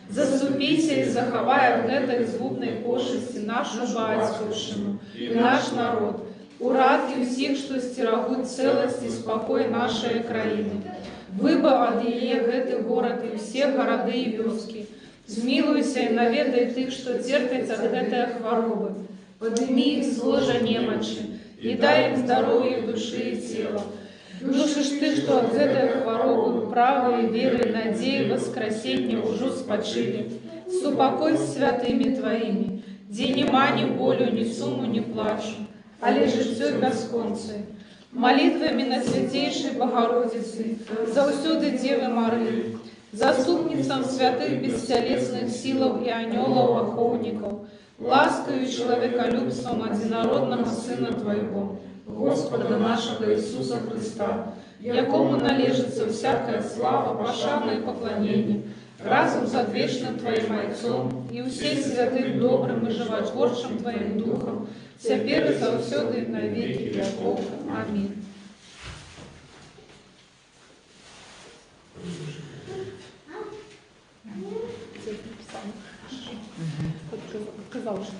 A: Заступите и заховай от этой згубной пошести нашу батьківщину и наш народ. Уради всех, что стерегут целость и спокой нашей краины. Выбав от ее гэты город и все города и вёски. Змилуйся и наведай тых, что терпят от гэтай хворобы. Подними их с ложа немочи и дай им здоровье души и тела. Душишь Ты, что от гэтай хворобы правой веры, надеи, воскресенья уже спочили. Супокой с святыми Твоими, где нема ни болю, ни суму, ни плачу, але життя безконце. Молитвами на Святейшей Богородицы, заусюды Девы Марии, заступницам святых бестелесных силов и анgelов-охотников, ласкою и человеколюбством одинородного Сына Твоего, Господа нашего Иисуса Христа, якому належится всякая слава, пошана и поклонение, разом с вечным Твоим Отцом и всей святым добрым и животворчим Твоим Духом, теперь и завсёды и на веки веков. Аминь. Сказал, что